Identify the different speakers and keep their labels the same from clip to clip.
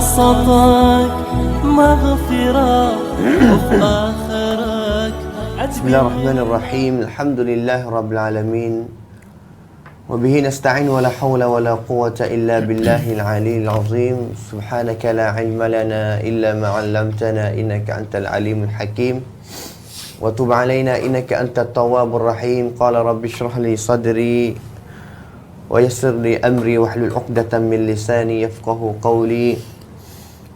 Speaker 1: خاصتك مغفرة وفي آخرك.
Speaker 2: بسم الله الرحمن الرحيم. الحمد لله رب العالمين وبه نستعين ولا حول ولا قوة إلا بالله العلي العظيم. سبحانك لا علم لنا إلا ما علمتنا إنك أنت العليم الحكيم وتب علينا إنك أنت التواب الرحيم. قال رب اشرح لي صدري ويسر لي أمري واحلل عقدة من لساني يفقه قولي.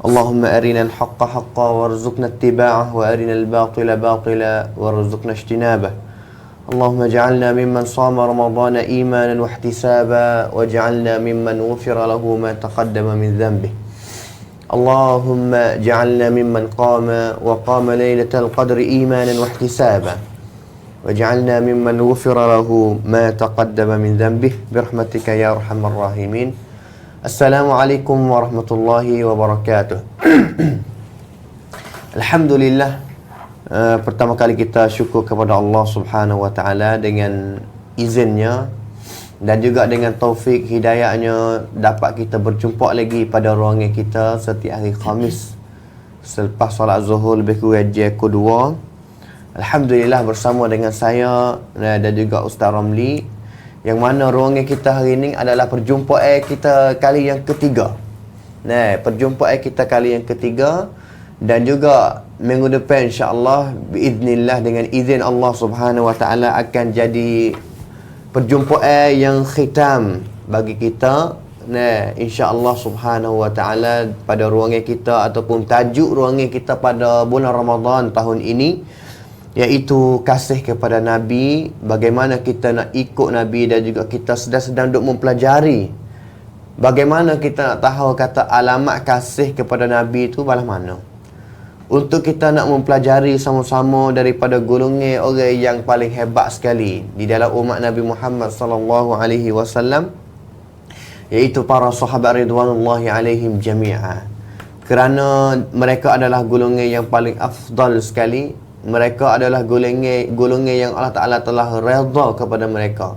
Speaker 2: اللهم أرنا الحق حقا وارزقنا اتباعه وأرنا الباطل باطلا وارزقنا اجتنابه. اللهم اجعلنا ممن صام رمضان إيمانا واحتسابا واجعلنا ممن غفر له ما تقدم من ذنبه. اللهم اجعلنا ممن وقام ليلة القدر إيمانا واحتسابا واجعلنا ممن غفر له ما تقدم من ذنبه برحمتك يا أرحم الراحمين. Assalamualaikum warahmatullahi wabarakatuh. Alhamdulillah, pertama kali kita syukur kepada Allah Subhanahu wa taala dengan izinnya dan juga dengan taufik hidayahnya dapat kita berjumpa lagi pada ruangan kita setiap hari Khamis selepas solat Zuhur lebih kurang jam kedua. Alhamdulillah bersama dengan saya dan juga Ustaz Ramli, yang mana ruangan kita hari ini adalah perjumpaan kita kali yang ketiga. Perjumpaan kita kali yang ketiga, dan juga minggu depan insya-Allah biiznillah dengan izin Allah Subhanahu wa taala akan jadi perjumpaan yang khitam bagi kita. Insya-Allah Subhanahu wa taala pada ruangan kita ataupun tajuk ruangan kita pada bulan Ramadan tahun ini, iaitu kasih kepada Nabi. Bagaimana kita nak ikut Nabi, dan juga kita sedang duk mempelajari bagaimana kita nak tahu kata alamat kasih kepada Nabi itu balas mana. Untuk kita nak mempelajari sama-sama daripada golongan orang yang paling hebat sekali di dalam umat Nabi Muhammad sallallahu alaihi wasallam, iaitu para sahabat ridwanullahi alaihim jami'a. Kerana mereka adalah golongan yang paling afdal sekali. Mereka adalah golongan yang Allah Ta'ala telah redha kepada mereka.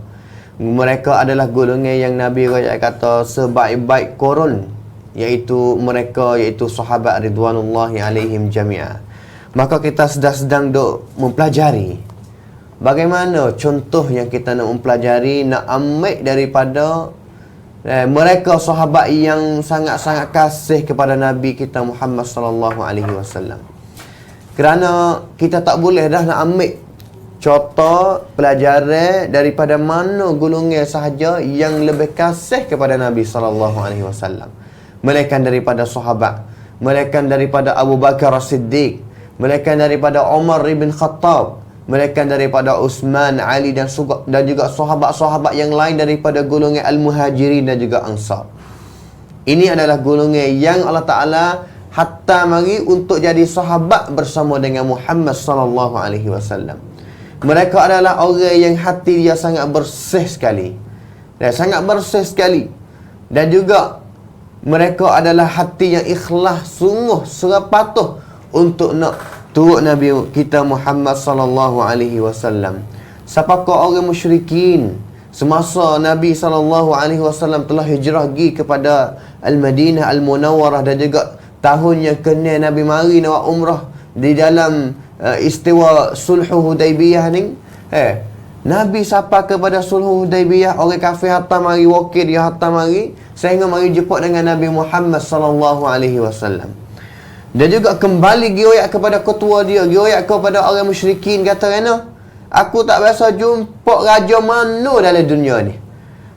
Speaker 2: Mereka adalah golongan yang Nabi Raya kata sebaik-baik korun, iaitu sahabat ridwanullahi alaihim jami'ah. Maka kita sedang duk mempelajari bagaimana contoh yang kita nak mempelajari, nak ambil daripada mereka sahabat yang sangat-sangat kasih kepada Nabi kita Muhammad sallallahu alaihi wasallam. Kerana kita tak boleh dah nak ambil contoh pelajaran daripada mana golongan sahaja yang lebih kasih kepada Nabi sallallahu alaihi wasallam, melainkan daripada sahabat, melainkan daripada Abu Bakar As-Siddiq, melainkan daripada Umar ibn Khattab, melainkan daripada Uthman, Ali dan juga sahabat-sahabat yang lain daripada golongan Al-Muhajirin dan juga Ansar. Ini adalah golongan yang Allah Ta'ala hatta mari untuk jadi sahabat bersama dengan Muhammad sallallahu alaihi wasallam. Mereka adalah orang yang hati dia sangat bersih sekali. Sangat bersih sekali. Dan juga mereka adalah hati yang ikhlas, sungguh serapatuh untuk nak turut Nabi kita Muhammad sallallahu alaihi wasallam. Siapakah orang musyrikin semasa Nabi sallallahu alaihi wasallam telah hijrah pergi kepada Al-Madinah Al-Munawwarah, dan juga tahun yang kena Nabi mari nak umrah di dalam istiwa Sulhu Hudaibiyah ni. Nabi sapa kepada Sulhu Hudaibiyah, orang kafir hatta mari wakil dia hatta mari sehingga mari jumpa dengan Nabi Muhammad sallallahu alaihi wasallam. Dan juga kembali gioyak kepada ketua dia, gioyak kepada orang musyrikin, kata kena, aku tak biasa jumpa raja mana dalam dunia ni.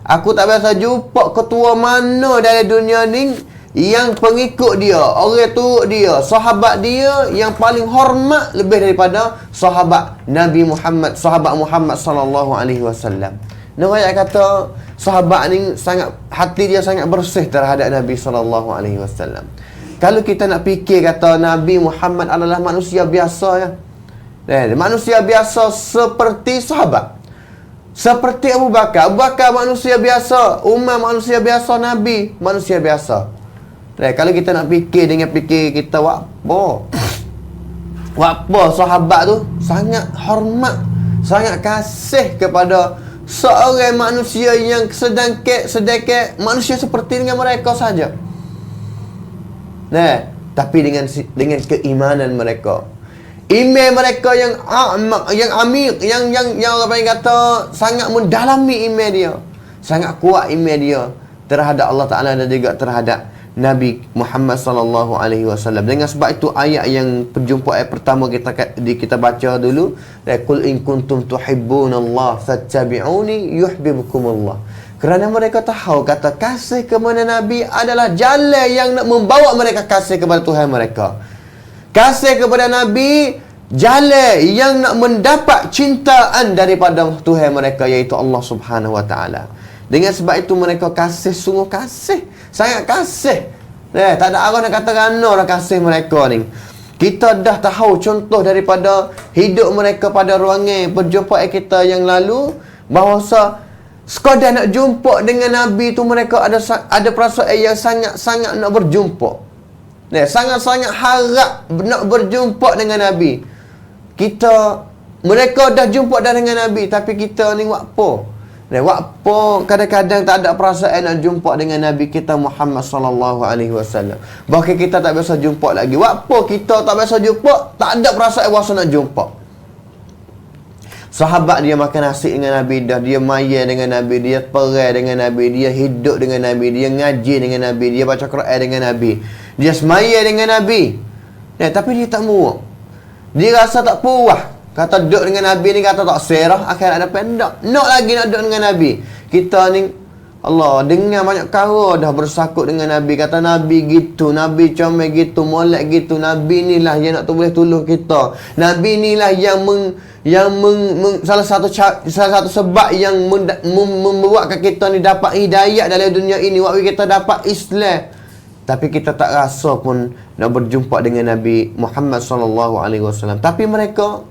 Speaker 2: Aku tak biasa jumpa ketua mana dalam dunia ni yang pengikut dia, orang tu dia, sahabat dia yang paling hormat lebih daripada sahabat Nabi Muhammad, sahabat Muhammad sallallahu alaihi wasallam. Nabi kata sahabat ni sangat, hati dia sangat bersih terhadap Nabi sallallahu alaihi wasallam. Kalau kita nak fikir kata Nabi Muhammad adalah manusia biasa ya. Manusia biasa seperti sahabat. Seperti Abu Bakar. Abu Bakar manusia biasa, Umar manusia biasa, Nabi manusia biasa. Kalau kita nak fikir dengan fikir kita, apa sahabat tu sangat hormat, sangat kasih kepada seorang manusia yang sedikit manusia seperti dengan mereka saja. Tapi dengan keimanan mereka. Iman mereka yang amik, yang orang panggil kata sangat mendalami iman dia. Sangat kuat iman dia terhadap Allah Taala dan juga terhadap Nabi Muhammad sallallahu alaihi wasallam. Dengan sebab itu ayat yang perjumpaan pertama kita baca dulu, qul in kuntum tuhibbunallah fattabi'uni yuhibbukumullah. Kerana mereka tahu kata kasih kepada Nabi adalah jalan yang nak membawa mereka kasih kepada Tuhan mereka. Kasih kepada Nabi jalan yang nak mendapat cintaan daripada Tuhan mereka, iaitu Allah Subhanahu wa taala. Dengan sebab itu mereka kasih, sungguh kasih, sangat kasih. Tak ada orang nak kata kerana orang kasih mereka ni. Kita dah tahu contoh daripada hidup mereka pada ruangan perjumpaan kita yang lalu, bahawa sekadar nak jumpa dengan Nabi tu mereka ada perasaan yang sangat-sangat nak berjumpa. Sangat-sangat harap nak berjumpa dengan Nabi. Mereka dah jumpa dah dengan Nabi, tapi kita ni buat apa? Waktu kadang-kadang tak ada perasaan nak jumpa dengan Nabi kita Muhammad sallallahu alaihi wasallam. Bahkan kita tak biasa jumpa lagi. Waktu kita tak biasa jumpa, tak ada perasaan rasa nak jumpa. Sahabat dia makan nasi dengan Nabi dah, dia maya dengan Nabi, dia perang dengan Nabi, dia hidup dengan Nabi, dia ngaji dengan Nabi, dia baca Quran dengan Nabi, dia semaya dengan Nabi. Tapi dia tak muak. Dia rasa tak puas. Kata duduk dengan Nabi ni kata tak serah, akhirnya ada pendak. Nak lagi nak duduk dengan Nabi. Kita ni Allah dengar banyak kara dah bersakut dengan Nabi. Kata Nabi gitu, Nabi comel gitu, molek gitu. Nabi ni lah yang nak boleh tolong kita. Nabi ni lah yang salah satu sebab yang membuatkan kita ni dapat hidayah dalam dunia ini. Waktu kita dapat Islam. Tapi kita tak rasa pun nak berjumpa dengan Nabi Muhammad sallallahu alaihi wasallam. Tapi mereka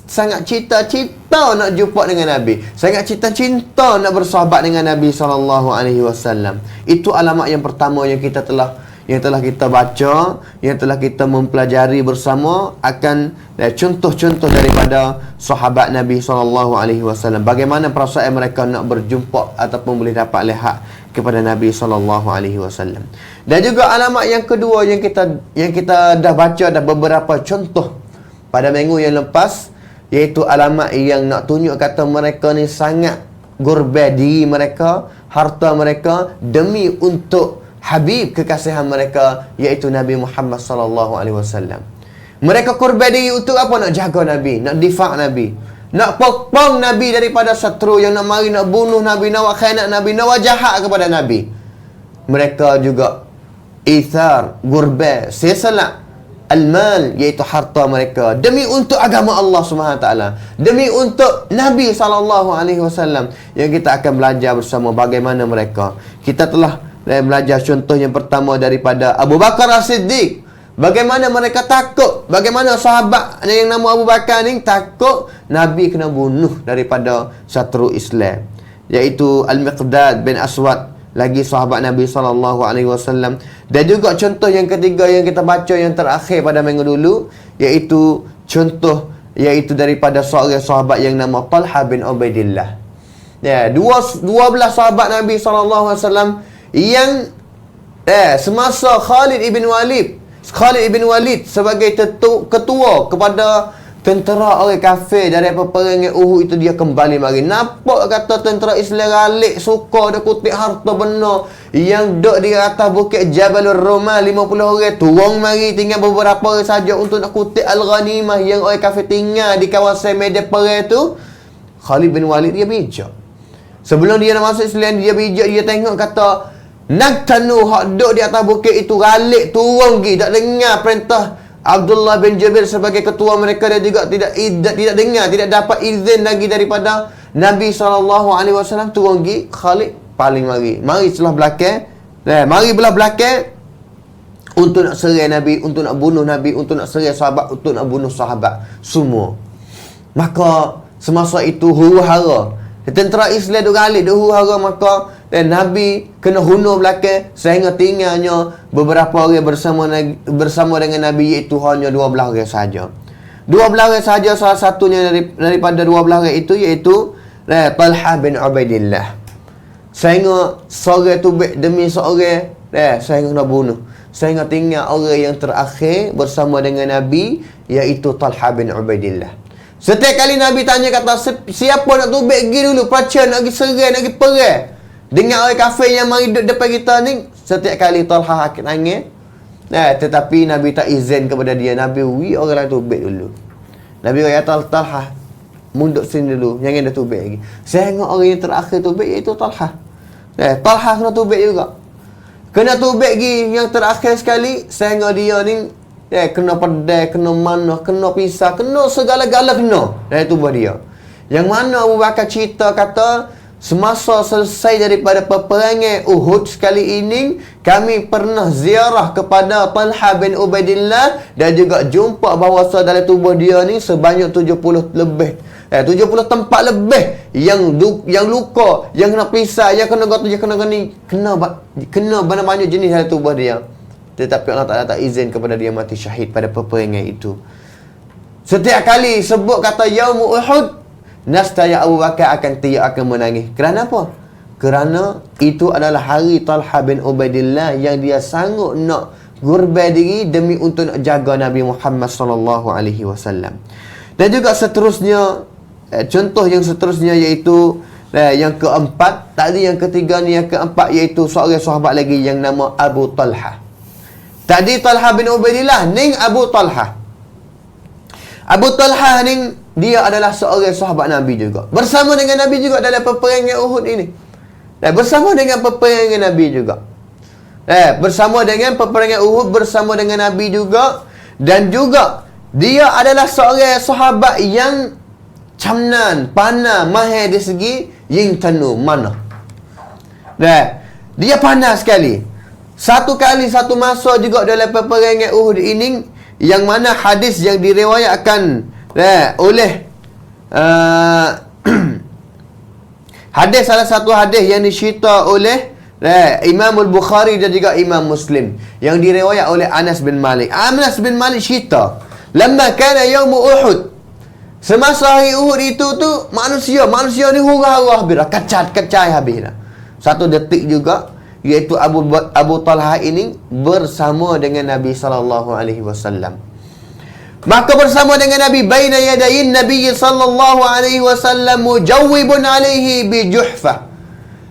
Speaker 2: sangat cita-cita nak jumpa dengan Nabi. Sangat cita-cita nak bersahabat dengan Nabi sallallahu alaihi wasallam. Itu alamat yang pertama yang telah kita baca, yang telah kita mempelajari bersama akan contoh-contoh daripada sahabat Nabi sallallahu alaihi wasallam. Bagaimana perasaan mereka nak berjumpa ataupun boleh dapat lihat kepada Nabi sallallahu alaihi wasallam. Dan juga alamat yang kedua yang kita dah baca dah beberapa contoh pada minggu yang lepas, iaitu alamat yang nak tunjuk kata mereka ni sangat korban diri mereka, harta mereka demi untuk Habib kekasihan mereka, iaitu Nabi Muhammad sallallahu alaihi wasallam. Mereka korban diri untuk apa? Nak jaga Nabi, nak difak Nabi, nak pokong Nabi daripada setru yang nak mari nak bunuh Nabi, nak buat khianat Nabi, nak buat jahat kepada Nabi. Mereka juga ithar, korban, sesalat al-mal, iaitu harta mereka demi untuk agama Allah Subhanahu taala, demi untuk Nabi sallallahu alaihi wasallam. Yang kita akan belajar bersama bagaimana mereka. Kita telah belajar contoh yang pertama daripada Abu Bakar As-Siddiq. Bagaimana mereka takut, bagaimana sahabat yang nama Abu Bakar ni takut Nabi kena bunuh daripada satru Islam, iaitu Al-Miqdad bin Aswad, lagi sahabat Nabi sallallahu alaihi wasallam. Dan juga contoh yang ketiga yang kita baca yang terakhir pada minggu dulu, iaitu daripada seorang sahabat yang nama Talha bin Ubaidillah. 12 sahabat Nabi sallallahu alaihi wasallam yang semasa Khalid ibn Walid sebagai ketua kepada tentera orang kafir dari peperangan Uhud itu, dia kembali mari. Nampak kata tentera Islam galik, suka dia kutip harta benda yang duduk di atas bukit Jabalur Rumah, 50 orang turun mari, tinggal beberapa orang saja untuk nak kutip al-ghanimah yang orang kafir tinggal di kawasan medan perang tu. Khalid bin Walid dia bijak. Sebelum dia nak masuk Islam, dia bijak, dia tengok kata Naktanu hak duduk di atas bukit itu galik turun pergi, tak dengar perintah Abdullah bin Jubair sebagai ketua mereka, dan juga tidak dengar, tidak dapat izin lagi daripada Nabi SAW. Turun pergi, Khalid paling mari sebelah belakang, mari belah belakang untuk nak serang Nabi, untuk nak bunuh Nabi, untuk nak serang sahabat, untuk nak bunuh sahabat semua. Maka semasa itu huru-hara tentera Islam tu galik, huru-hara, maka Nabi kena bunuh belakang sehingga tinggalnya beberapa orang bersama dengan Nabi, iaitu hanya 12 orang saja. 12 orang saja, salah satunya daripada 12 orang itu iaitu Talha bin Ubaidillah. Sehingga seorang tu demi seorang sehingga nak bunuh. sehingga tinggal orang yang terakhir bersama dengan Nabi, iaitu Talha bin Ubaidillah. Setiap kali Nabi tanya, kata, siapa nak tubik pergi dulu, pacar nak pergi serai, nak pergi perang dengan orang kafir yang mari duduk depan kita ni. Setiap kali Talha akan nangis. Tetapi Nabi tak izin kepada dia. Nabi orang lain tubik dulu. Nabi kata, Talha, mundur sini dulu, jangan dah tubik lagi. Sehingga orang yang terakhir tubik iaitu Talha. Talha kena tubik juga. Kena tubik lagi yang terakhir sekali, sehingga dia ni kena pedai, kena manah, kena pisah, kena segala-gala kena dari tubuh dia. Yang mana Abu Bakar cerita, kata, semasa selesai daripada peperangan Uhud sekali ini, kami pernah ziarah kepada Talha bin Ubaidillah dan juga jumpa bahawa dalam tubuh dia ni sebanyak 70 lebih 70 tempat lebih yang luka, yang kena pisah, yang kena gotoh, yang kena banyak jenis dalam tubuh dia. Tetapi Allah Ta'ala tak izin kepada dia mati syahid pada peperangan itu. Setiap kali sebut kata Yaum Uhud, nascaya Abu Bakar akan menangis. Kerana apa? Kerana itu adalah hari Talha bin Ubaidillah yang dia sanggup nak gurban diri demi untuk nak jaga Nabi Muhammad sallallahu alaihi wasallam. Dan juga seterusnya, contoh yang seterusnya iaitu yang keempat, tadi yang ketiga ni, yang keempat iaitu seorang sahabat lagi yang nama Abu Talha. Tadi Talha bin Ubaidillah, ning Abu Talha. Abu Talha ni dia adalah seorang sahabat Nabi juga. Bersama dengan Nabi juga dalam peperangan Uhud ini. Bersama dengan peperangan Nabi juga. Bersama dengan peperangan Uhud, bersama dengan Nabi juga. Dan juga dia adalah seorang sahabat yang camnan, panah, mahir di segi yin tanu, mana. Dia pandai sekali. Satu kali, satu masa juga dalam peperangan Uhud ini, yang mana hadis yang diriwayatkan oleh hadis, salah satu hadis yang dicerita oleh Imam Al-Bukhari dan juga Imam Muslim, yang diriwayat oleh Anas bin Malik. Anas bin Malik cerita, lamma kana yaum Uhud, semasa hari Uhud itu tu, manusia ni hurah-hurah habis, kacai habis dah. Satu detik juga, iaitu Abu Talha ini bersama dengan Nabi sallallahu alaihi wasallam. Maka bersama dengan Nabi, baina yadayin Nabi sallallahu alaihi wasallam mujawwibun alaihi bi juhfah.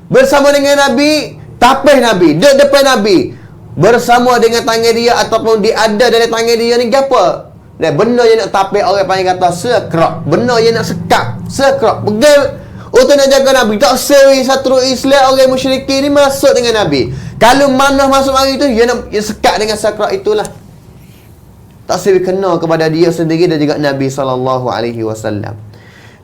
Speaker 2: Bersama dengan Nabi, tapih Nabi, depan Nabi, bersama dengan tangan dia ataupun ada dalam tangan dia ni apa? Benda yang nak tapih, orang panggil kata sekrak. Benda yang nak sekat, sekrak. Pegang untuk nak jaga Nabi. Tak seri satu Islam orang musyrikin ni masuk dengan Nabi. Kalau mana masuk hari tu, dia nak sekat dengan sekrak itulah. Tak seri kena kepada dia sendiri dan juga Nabi SAW.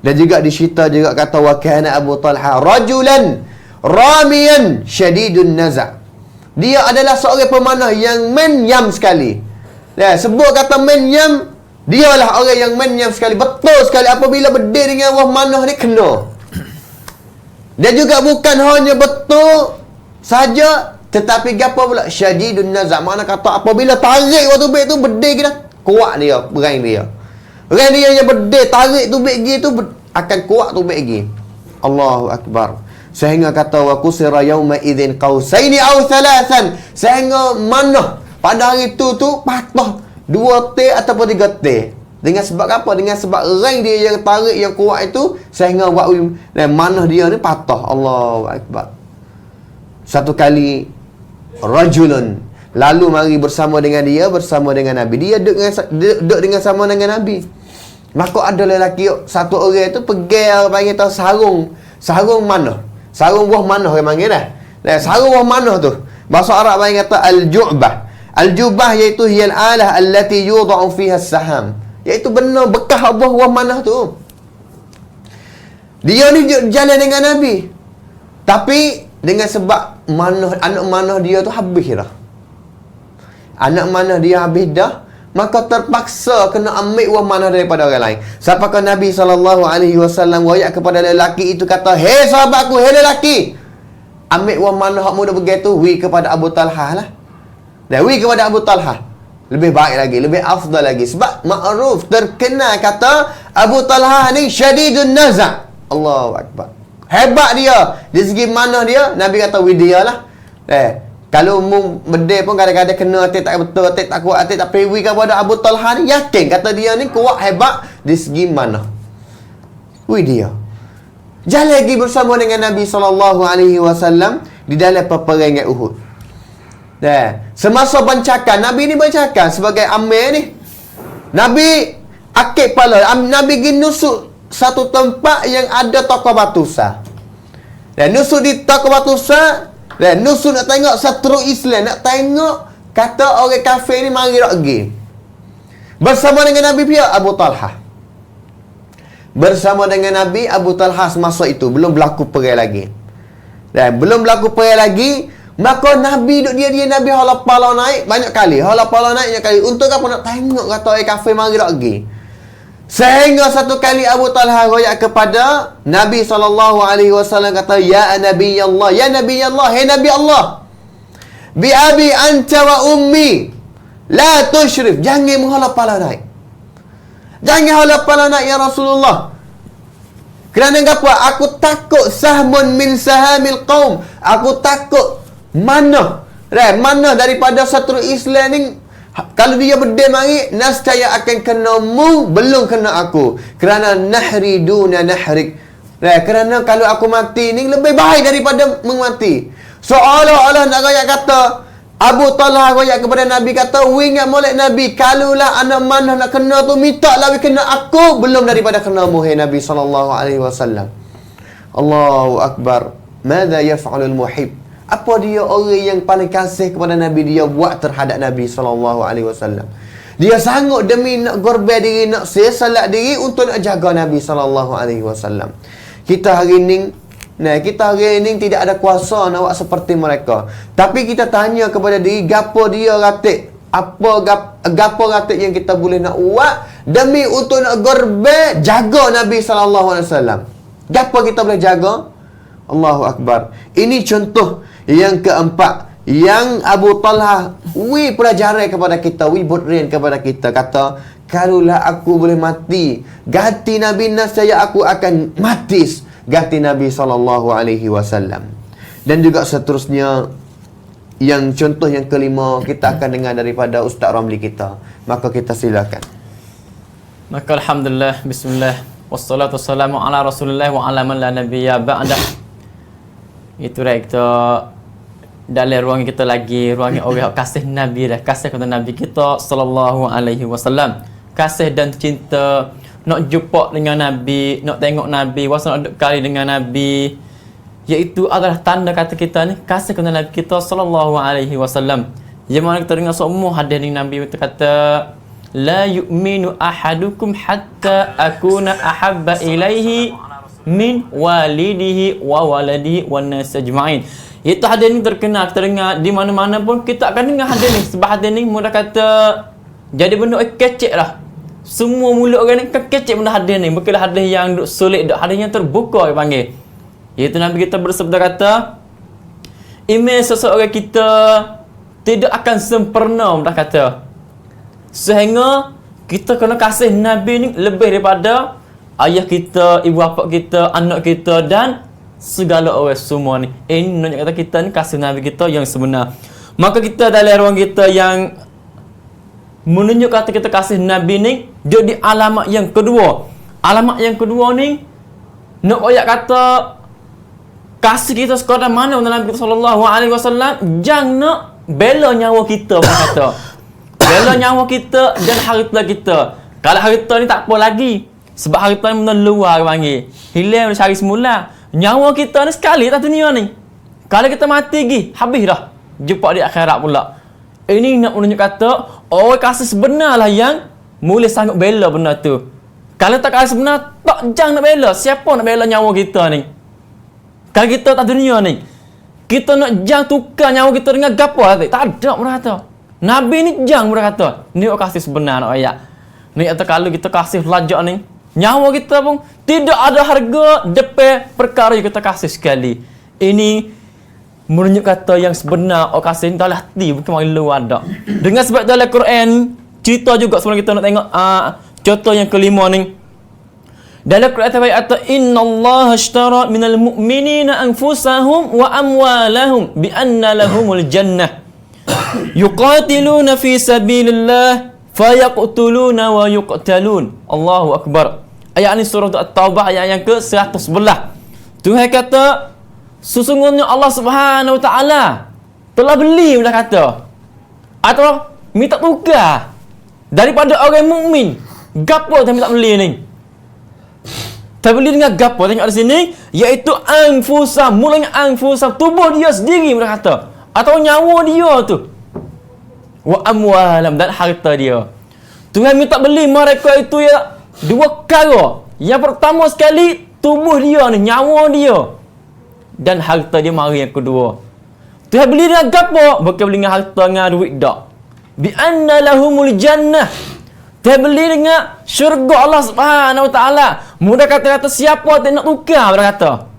Speaker 2: Dan juga dicerita juga kata, wa kana Abu Talha rajulan ramiyan syadidun naza'. Dia adalah seorang pemanah yang menyam sekali. Sebut kata menyam, dialah orang yang menyam sekali, betul sekali. Apabila berdiri dengan wah manah ni, kena. Dan juga bukan hanya betul saja, tetapi apa pula? Syadidun naza'. Mana kata apabila tarik waktu tubik tu, berdiri dah kuat dia, berang dia. Berang dia yang berdiri, tarik tubik gigi tu akan kuat tubik gigi. Allahu Akbar. Sehingga kata, wa kusira yawma idzin qausaini aw thalathan. Sehingga manah pada hari tu patah 2 T ataupun 3 T. Dengan sebab apa? Dengan sebab rang dia yang tarik yang kuat itu, sehingga manah dia ni patah. Allahu Akbar. Satu kali rajulun, lalu mari bersama dengan dia, bersama dengan Nabi. Dia duduk dengan sama dengan Nabi. Maka ada lelaki satu orang tu pegang, panggil tahu sarung manah. Sarung buah manah orang panggil dah. Sarung buah manah tu, bahasa Arab panggil kata al-ju'bah. Al-jubah iaitu hiyal alah allati yudha'u fiha as-saham, iaitu benar bekas buah manah tu. Dia ni jalan dengan Nabi, tapi dengan sebab anak manah dia tu habis dah. Anak manah dia habis dah, maka terpaksa kena ambil buah manah daripada orang lain. Siapakah Nabi SAW wayak kepada lelaki itu, kata, hei sahabatku, hei lelaki, ambil buah manah hak muda begitu, wi kepada Abu Talha lah. Wi kepada Abu Talha. Lebih baik lagi, lebih afdal lagi. Sebab ma'ruf, terkenal kata Abu Talha ni syadidun naza'. Allahu Akbar. Hebat dia. Dari segi mana dia, Nabi kata, wi dia lah. Kalau mu bedil pun kadang-kadang kena atik tak betul, atik tak kuat, atik tak priwi kepada Abu Talha ni, yakin kata dia ni kuat hebat di segi mana. Dia jalan lagi bersama dengan Nabi SAW di dalam peperangan Uhud. Semasa bancakan, Nabi ni bancakan sebagai amir ni. Nabi akik kepala, Nabi pergi nusuk satu tempat yang ada toko batu sah. Dan nusuk di toko batu sah, dan nusuk nak tengok seteru Islam, nak tengok kata orang kafir ni mari nak pergi. Bersama dengan Nabi pihak Abu Talha. Bersama dengan Nabi, Abu Talha semasa itu belum berlaku perang lagi. Dan belum berlaku perang lagi, maka Nabi duk dia Nabi hala pala naik banyak kali. Hala pala naik banyak kali. Untuk apa nak tengok kata orang kafir mari nak pergi. Sehingga satu kali Abu Talha royak kepada Nabi SAW kata, Ya Nabi Allah, Ya Nabi Allah, Hai Nabi Allah, Bi abi anta wa ummi, La tushrif. Jangan menghala pala naik. Jangan hala pala naik ya Rasulullah. Kerana apa? Aku takut sahmun min sahamil qaum. Aku takut mana daripada satu Islam ni, kalau dia berdiri mari, nascaya akan kena mu, belum kena aku. Kerana nahri duna nahrik. Kerana kalau aku mati ni lebih baik daripada mati. Seolah-olah nak royak kata, Abu Talha royak kepada Nabi kata, ingat molek Nabi, kalulah anak mana nak kena tu, minta lah kena aku, belum daripada kena mu, hai Nabi SAW. Allahu Akbar. Mada yaf'alul muhib? Apa dia orang yang paling kasih kepada Nabi dia buat terhadap Nabi SAW? Dia sanggup demi nak korban diri, nak salat diri untuk nak jaga Nabi SAW. Kita hari ni tidak ada kuasa nak buat seperti mereka. Tapi kita tanya kepada diri, gapo dia ratik? Gapo ratik yang kita boleh nak buat demi untuk nak korban jaga Nabi SAW? Gapo kita boleh jaga? Allahu Akbar. Ini contoh yang keempat yang Abu Talha pelajaran kepada kita, bodrin kepada kita. Kata, kalulah aku boleh mati ganti Nabi, nascaya aku akan mati ganti Nabi SAW. Dan juga seterusnya, yang contoh yang kelima kita akan dengar daripada Ustaz Ramli kita. Maka kita silakan.
Speaker 3: Maka alhamdulillah, bismillah, wassalatu wassalamu ala Rasulillah wa ala man la nabiyya ba'da. Itu dah kita dalam ruang kita lagi, ruang orang kasih Nabi dah, kasih kepada Nabi kita sallallahu alaihi wasallam. Kasih dan cinta, nak jumpa dengan Nabi, nak tengok Nabi, wasa nak duduk kali dengan Nabi, iaitu adalah tanda kata kita ni kasih kepada Nabi kita sallallahu alaihi wasallam. Yang mana kita dengar semua hadis dengan Nabi itu kata, la yu'minu ahadukum hatta akuna ahabba ilaihi min walidihi wa waladihi wan nas ajma'in. Itu hadis ni terkenal, kita dengar di mana-mana pun kita akan dengar hadis ni. Sebab hadis ni mudah kata jadi benda kecek lah. Semua mulut orang ni kan kecek benda hadis ni. Bukanlah hadis yang sulit, hadis yang terbuka dia panggil. Iaitu Nabi kita bersabda kata, iman seseorang kita tidak akan sempurna, mudah kata, sehingga kita kena kasih Nabi ni lebih daripada ayah kita, ibu bapa kita, anak kita dan segala orang semua ni. Ini menunjuk kata kita ni kasih Nabi kita yang sebenar. Maka kita dalam ruang kita yang menunjuk kata kita kasih Nabi ni, dia di alamat yang kedua. Alamat yang kedua ni nak ayat kata kasih kita sekadar mana untuk Nabi sallallahu alaihi wasallam, jangan nak bela nyawa kita, orang kata. Bela nyawa kita dan harta kita. Kalau harta ni tak apa lagi, sebab harta ni benda luar panggil. Hilang dari cari semula. Nyawa kita ni sekali tak dunia ni. Kalau kita mati lagi, habis dah. Jumpa di akhirat pula. Ini nak menunjuk kata orang kasih sebenar lah yang boleh sanggup bela benda tu. Kalau tak kasih sebenar, tak jangan nak bela. Siapa nak bela nyawa kita ni? Kalau kita tak dunia ni, kita nak jangan tukar nyawa kita dengan gapo lah. Tak ada pun kata. Nabi ni jangan pun kata. Ni orang kasih sebenar nak ayat. Ni kata kalau kita kasih lajak ni, nyawa kita pun tidak ada harga depan perkara yang kita kasih sekali. Ini menunjuk kata yang sebenar orang kasih ni dalam hati, bukan orang luar ada. Dengan sebab dalam Quran cerita juga sebelum kita nak tengok contoh yang kelima ni. Dalam Quran ayat innallaha ashtara minal mu'minina anfusahum wa amwalahum bi anna lahumul jannah yuqatiluna fi sabilillah fayaqtuluna wa yuqtalun. Allahu akbar. Ayat ini surah At-Taubah ayat yang ke-111. Tuhan kata sesungguhnya Allah Subhanahu wa taala telah beli, sudah kata, atau minta tukar daripada orang mukmin. Gapo dia minta beli ni? Terbeli dengan gapo? Tengok di sini, iaitu anfusa, mulanya anfusa, tubuh dia sendiri, mereka kata, atau nyawa dia tu. Wa amwalam, dan harta dia. Tuhan minta beli mereka itu ya dua perkara. Yang pertama sekali, tubuh dia ni, nyawa dia, dan harta dia mari yang kedua. Tuhan beli dengan gapo? Bukan beli dengan harta, dengan duit dak. Bi anna lahumul jannah. Dia beli dengan syurga Allah Subhanahu wa taala. Mudah kata-kata siapa yang nak tukar, berkata.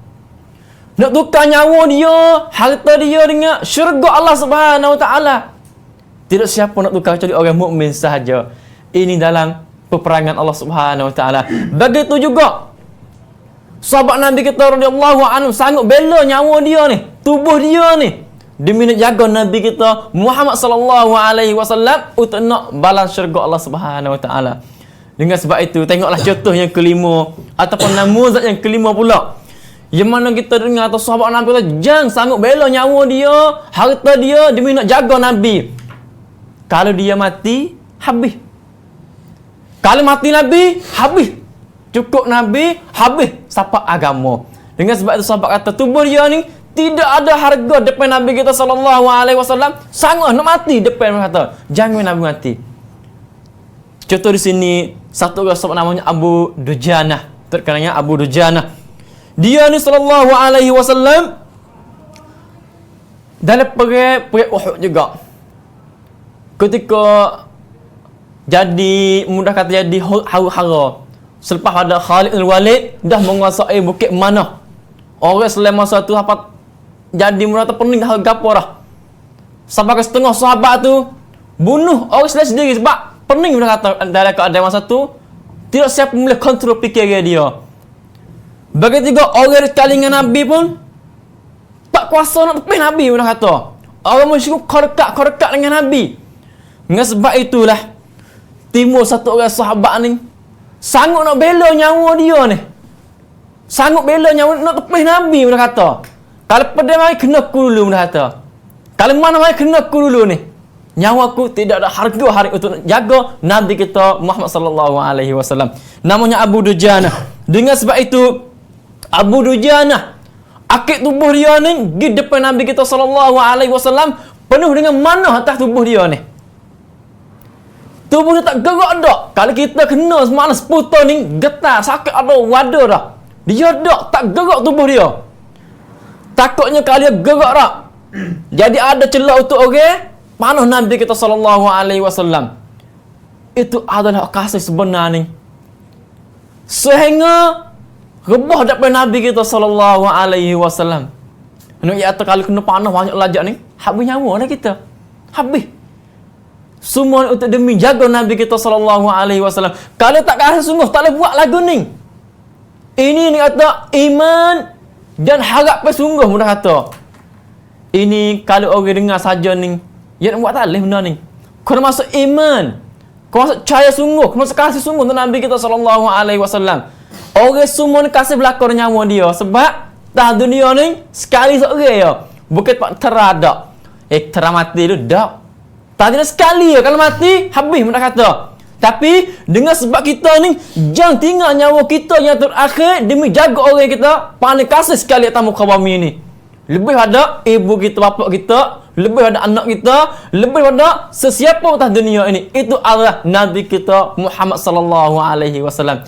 Speaker 3: Nak tukar nyawa dia, harta dia dengan syurga Allah Subhanahu wa taala. Tidak siapa nak tukar kecuali orang mukmin sahaja. Ini dalam peperangan Allah Subhanahu wa taala. Begitu juga sahabat Nabi kita radhiyallahu anhu sanggup bela nyawa dia ni, tubuh dia ni, demi nak jaga Nabi kita Muhammad sallallahu alaihi wasallam untuk nak balas syurga Allah Subhanahu wa taala. Dengan sebab itu tengoklah contoh yang kelima ataupun namuzat yang kelima pula. Yang mana kita dengar atau sahabat Nabi kata jangan sanggup bela nyawa dia, harta dia demi nak jaga Nabi. Kalau dia mati, habis. Kalau mati Nabi, habis. Cukup Nabi, habis siapa agama. Dengan sebab itu sahabat kata tubuh dia ni tidak ada harga depan Nabi kita sallallahu alaihi wasallam. Sanggup nak mati depan kata. Jangan Nabi mati. Contoh di sini satu orang sahabat namanya Abu Dujanah. Terkenalnya Abu Dujanah. Dia ni sallallahu alaihi wasallam dalam perang Uhud juga. Ketika jadi mudah kata jadi hara. Selepas ada Khalid bin Walid dah menguasai Bukit Manah. Orang selama masa tu apa jadi merata pening dah gapo dah. Sampai ke setengah sahabat tu bunuh orang sendiri sebab pening mereka kata dalam keadaan masa tu tidak siapa boleh kontrol fikiran dia. Begitu juga orang sekali dengan Nabi pun tak kuasa nak tepis Nabi mereka kata. Orang musyrik korek dengan Nabi. Dengan sebab itulah timbul satu orang sahabat ni sanggup nak bela nyawa dia ni. Sanggup bela nyawa nak tepis Nabi mereka kata. Kalau pedang mai kena aku dulu mereka kata. Kalau mana mai kena aku dulu ni. Nyawaku tidak ada harga hari untuk jaga Nabi kita Muhammad sallallahu alaihi wasallam. Namanya Abu Dujanah. Dengan sebab itu Abu Dujanah akid tubuh dia ni di depan Nabi kita sallallahu alaihi wasallam penuh dengan mana atas tubuh dia ni. Tubuh dia tak gerak dak. Kalau kita kena semalam seputar ni getar sakit ada wadah dah. Dia tak gerak tubuh dia. Takutnya kalau dia gerak dak. Jadi ada celah untuk orang panah Nabi kita sallallahu alaihi wasallam. Itu adalah kasih sebenar ni. Sehingga rebah depan Nabi kita sallallahu alaihi wasallam. Nak ya kalau kena panah banyak lajak ni, habis nyawa dah kita. Habis. Semua untuk demi jaga Nabi kita sallallahu alaihi wasallam. Kalau tak kasih sungguh tak boleh buat lagu ni. Ini ni kata iman dan harap sungguh mudah kata. Ini kalau orang dengar saja ni, ya nak buat tak boleh benda ni. Kau masuk iman. Kau masuk percaya sungguh, kau masuk kasih sungguh untuk Nabi kita sallallahu alaihi wasallam. Orang semua ni kasih belakang nyawa dia sebab dah dunia ni sekali seorang ya. Bukan pak teradak. Teramati tu dak. Tak ada sekali ya kalau mati habis mereka kata. Tapi dengan sebab kita ni jangan tinggal nyawa kita yang terakhir demi jaga orang kita paling kasih sekali atas muka bumi ni. Lebih pada ibu kita, bapa kita, lebih pada anak kita, lebih pada sesiapa atas dunia ini. Itu adalah Nabi kita Muhammad sallallahu alaihi wasallam.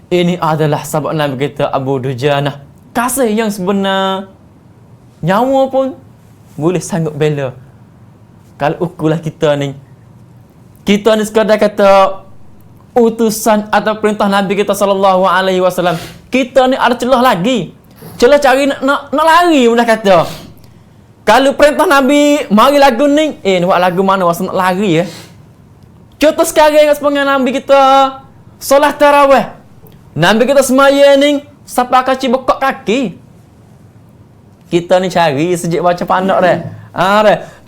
Speaker 3: Ini adalah sahabat Nabi kita Abu Dujanah. Kasih yang sebenar. Nyawa pun boleh sanggup bela. Kalau ukulah kita ni sekadar kata utusan atau perintah Nabi kita sallallahu alaihi wasallam. Kita ni ada celah lagi. Celah cari nak lari mudah kata. Kalau perintah Nabi mari lagu ni, nak buat lagu mana wasa nak lari ya. Contoh sekarang dengan sepengen Nabi kita solat tarawih. Nabi kita semaya ni sampai kaki bekak kaki. Kita ni cari sejak baca panak dah.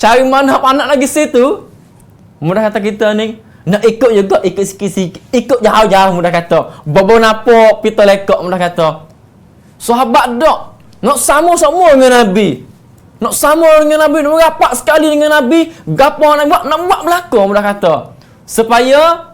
Speaker 3: Cari mana panak lagi situ. Mudah kata kita ni nak ikut juga, ikut sikit-sikit, ikut jauh-jauh mudah kata. Bobo napok pita lekok mudah kata. Sahabat dak nak sama-sama dengan Nabi. Nak sama dengan Nabi, nak rapat sekali dengan Nabi, gapo nak buat belaka mudah kata. Supaya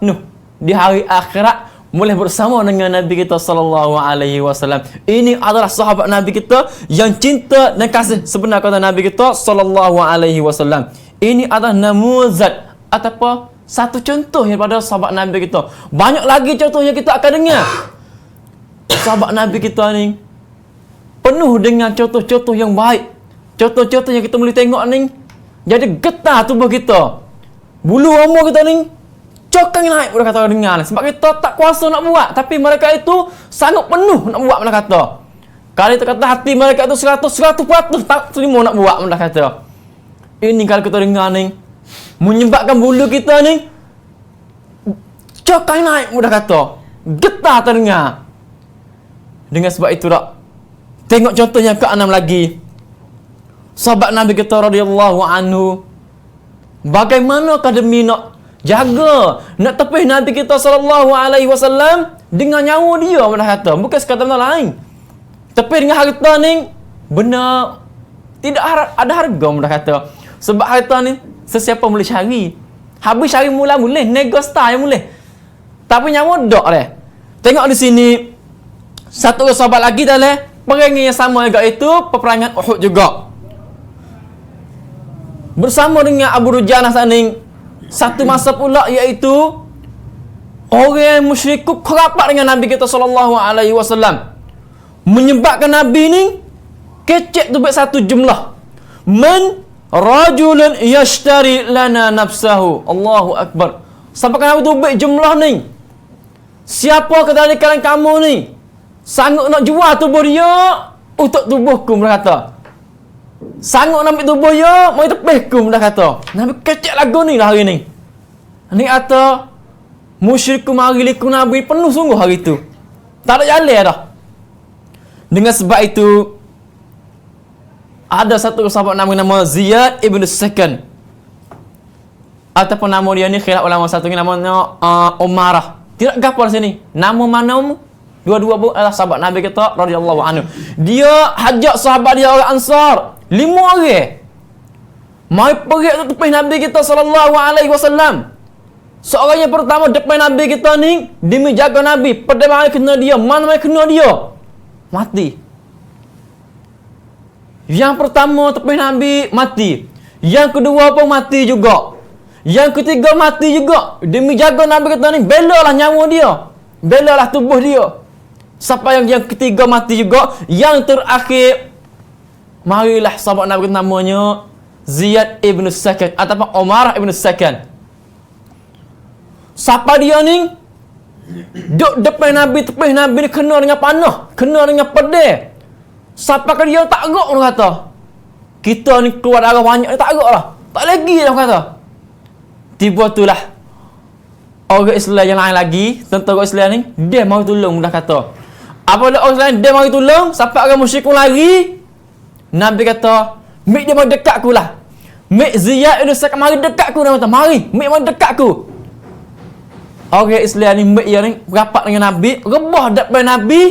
Speaker 3: di hari akhirat boleh bersama dengan Nabi kita sallallahu alaihi wasallam. Ini adalah sahabat Nabi kita yang cinta dan kasih sebenar kata Nabi kita sallallahu alaihi wasallam. Ini adalah namuzat ataupun satu contoh daripada sahabat Nabi kita. Banyak lagi contoh yang kita akan dengar. Sahabat Nabi kita ni penuh dengan contoh-contoh yang baik. Contoh-contoh yang kita boleh tengok ni jadi getar tubuh kita. Bulu roma kita ni cokang naik boleh kata dengar. Sebab kita tak kuasa nak buat, tapi mereka itu sangat penuh nak buat boleh kata. Kalau kita kata hati mereka itu 100% tak terima nak buat boleh kata. Ini kalau kita dengar ni menyebabkan bulu kita ni cokang naik boleh kata. Getar terdengar. Dengan sebab itu tak. Tengok contoh yang ke-6 lagi. Sahabat Nabi kita radhiyallahu anhu, bagaimanakah demi nak jaga, nak tepih Nabi kita sallallahu alaihi wasallam dengan nyawa dia mana kata, bukan sekadar benda lain. Tepih dengan harta ni benar tidak ada harga mana kata. Sebab harta ni sesiapa boleh cari. Habis cari mula boleh, negosiasi yang boleh. Tapi nyawa dak dah. Tengok di sini satu sahabat lagi dalam perang yang sama juga itu peperangan Uhud juga. Bersama dengan Abu Dujanah tadi, satu masa pula iaitu orang musyrik kerapat dengan Nabi kita sallallahu alaihi wasallam. Menyebabkan Nabi ni kecek tu baik satu jumlah. Man rajulun yashtari lana nafsahu. Allahu akbar. Sampai Nabi tu baik jumlah ni. Siapa kata di kalangan kamu ni sanggup nak jual tubuh dia untuk tubuhku, mereka kata. Sanggup nak ambil tubuh dia, mau tepihku, mereka kata. Nabi kecek lagu ni lah hari ni. Ni kata musyrik mari liku Nabi penuh sungguh hari tu. Tak ada jalan dah. Dengan sebab itu ada satu sahabat nama Ziyad ibn Sakan. Ataupun nama dia ni khilaf ulama satu ni namanya Umarah. Tidak gapo di sini. Nama mana dua-dua pun adalah sahabat Nabi kita radhiyallahu anhu. Dia hajak sahabat dia orang Ansar 5 orang. Mai pergi ke tepi Nabi kita sallallahu alaihi wasallam. Seorang yang pertama depan Nabi kita ni, dia menjaga Nabi. Pada mana kena dia, mana mai kena dia, mati. Yang pertama tepi Nabi mati. Yang kedua pun mati juga. Yang ketiga mati juga. Dia menjaga Nabi kita ni, belalah nyawa dia, belalah tubuh dia. Sampai yang ketiga mati juga. Yang terakhir, marilah sahabat Nabi namanya Ziyad ibn Sakan ataupun Umarah ibn Sakan. Siapa dia ni? Duk depan Nabi, tepi Nabi ni kena dengan panah, kena dengan pedang. Siapa ke dia tak agak orang kata. Kita ni keluar darah banyak ni tak agak lah. Tak lagi dah kata. Tiba itulah orang Islam yang lain lagi, tentang orang Islam ni, dia mau tolong dah kata. Apabila orang lain dia mari tolong, sampai orang musyrik lari, Nabi kata, "Mik dia mari dekat aku lah. Mik Ziyad itu saya mari dekat aku." Dia kata, "Mari, mik mari dekat aku." Orang Islam ni, mik dia ni berapat dengan Nabi, rebah depan Nabi,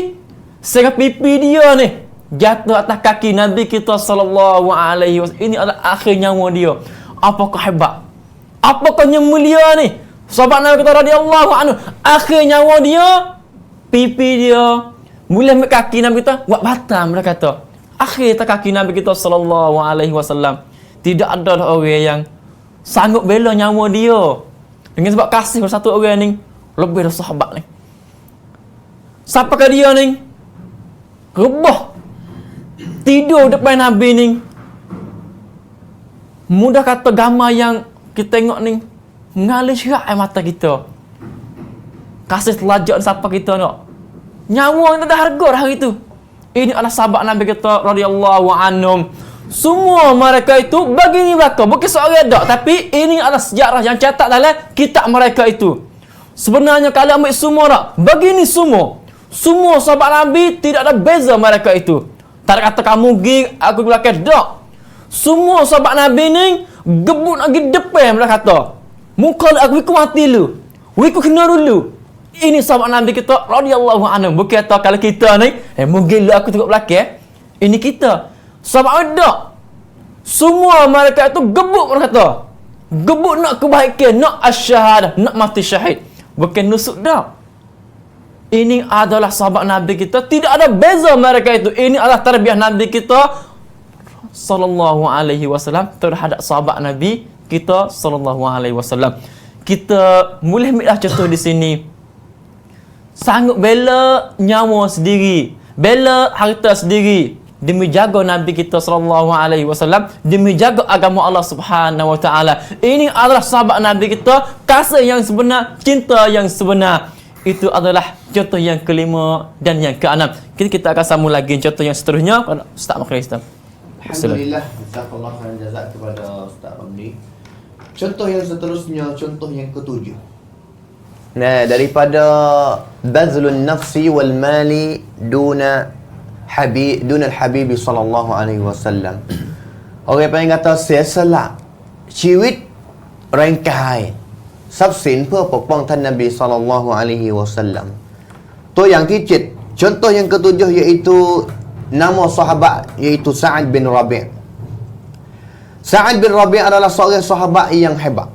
Speaker 3: sehingga pipi dia ni jatuh atas kaki Nabi kita sallallahu alaihi wasallam. Ini adalah akhir nyawa dia. Apakah hebat? Apakah yang mulia ni? Sahabat Nabi kita radhiyallahu anhu, akhir nyawa dia, pipi dia mulai ambil kaki Nabi kita buat batam, mereka kata. Akhir tak kaki Nabi kita sallallahu alaihi wasallam. Tidak ada orang yang sanggup bela nyawa dia. Dengan sebab kasih satu orang ni lebih dari sahabat ni. Siapakah dia ni? Rebah tidur depan Nabi ni. Mudah kata gambar yang kita tengok ni mengalir syirak air mata kita. Kasih telajak siapa kita nak. Nyawa kita dah harga dah hari tu. Ini adalah sahabat Nabi kita radhiyallahu anhum. Semua mereka itu begini belaka. Bukan seorang dak, tapi ini adalah sejarah yang catat dalam kitab mereka itu. Sebenarnya kalau ambil semua tak, begini semua. Semua sahabat Nabi tidak ada beza mereka itu. Tak ada kata kamu pergi, aku di belakang. Tak. Semua sahabat Nabi ni gebut lagi depan mereka kata. Muka aku mati lu. Wiku kena dulu. Ini sahabat Nabi kita radhiyallahu anhu. Bukan kata kalau kita ni mungkin aku tengok belakang. Ini kita. Sahabat ada. Semua mereka itu gebuk mereka kata. Gebuk nak kebaikan, nak asyhadah, nak mati syahid. Bukan nusuk dah. Ini adalah sahabat Nabi kita. Tidak ada beza mereka itu. Ini adalah tarbiyah Nabi kita sallallahu alaihi wasallam terhadap sahabat Nabi kita sallallahu alaihi wasallam. Kita boleh ambil contoh di sini. Sanggup bela nyawa sendiri, bela harta sendiri demi jaga Nabi kita sallallahu alaihi wasallam, demi jaga agama Allah Subhanahu wa taala. Ini adalah sahabat Nabi kita, kasih yang sebenar, cinta yang sebenar. Itu adalah contoh yang kelima dan yang keenam. Kita akan sambung lagi contoh yang seterusnya pada Ustaz Makhlid Islam.
Speaker 2: Alhamdulillah, jazakallah khairan jazak kepada Ustaz Ramli. Contoh yang seterusnya, contoh yang ketujuh. Nah, daripada bazlun nafsi wal mali duna al-habib sallallahu alaihi wasallam. Orang yang kata saya selak ชีวิต แรงกายทรัพย์สินเพื่อปกป้องท่านนบีศ็อลลัลลอฮุอะลัยฮิวะซัลลัม ตัวอย่างที่ 7 contoh yang ketujuh iaitu nama sahabat iaitu Sa'ad bin Rabi'. Sa'ad bin Rabi' adalah seorang sahabat yang hebat.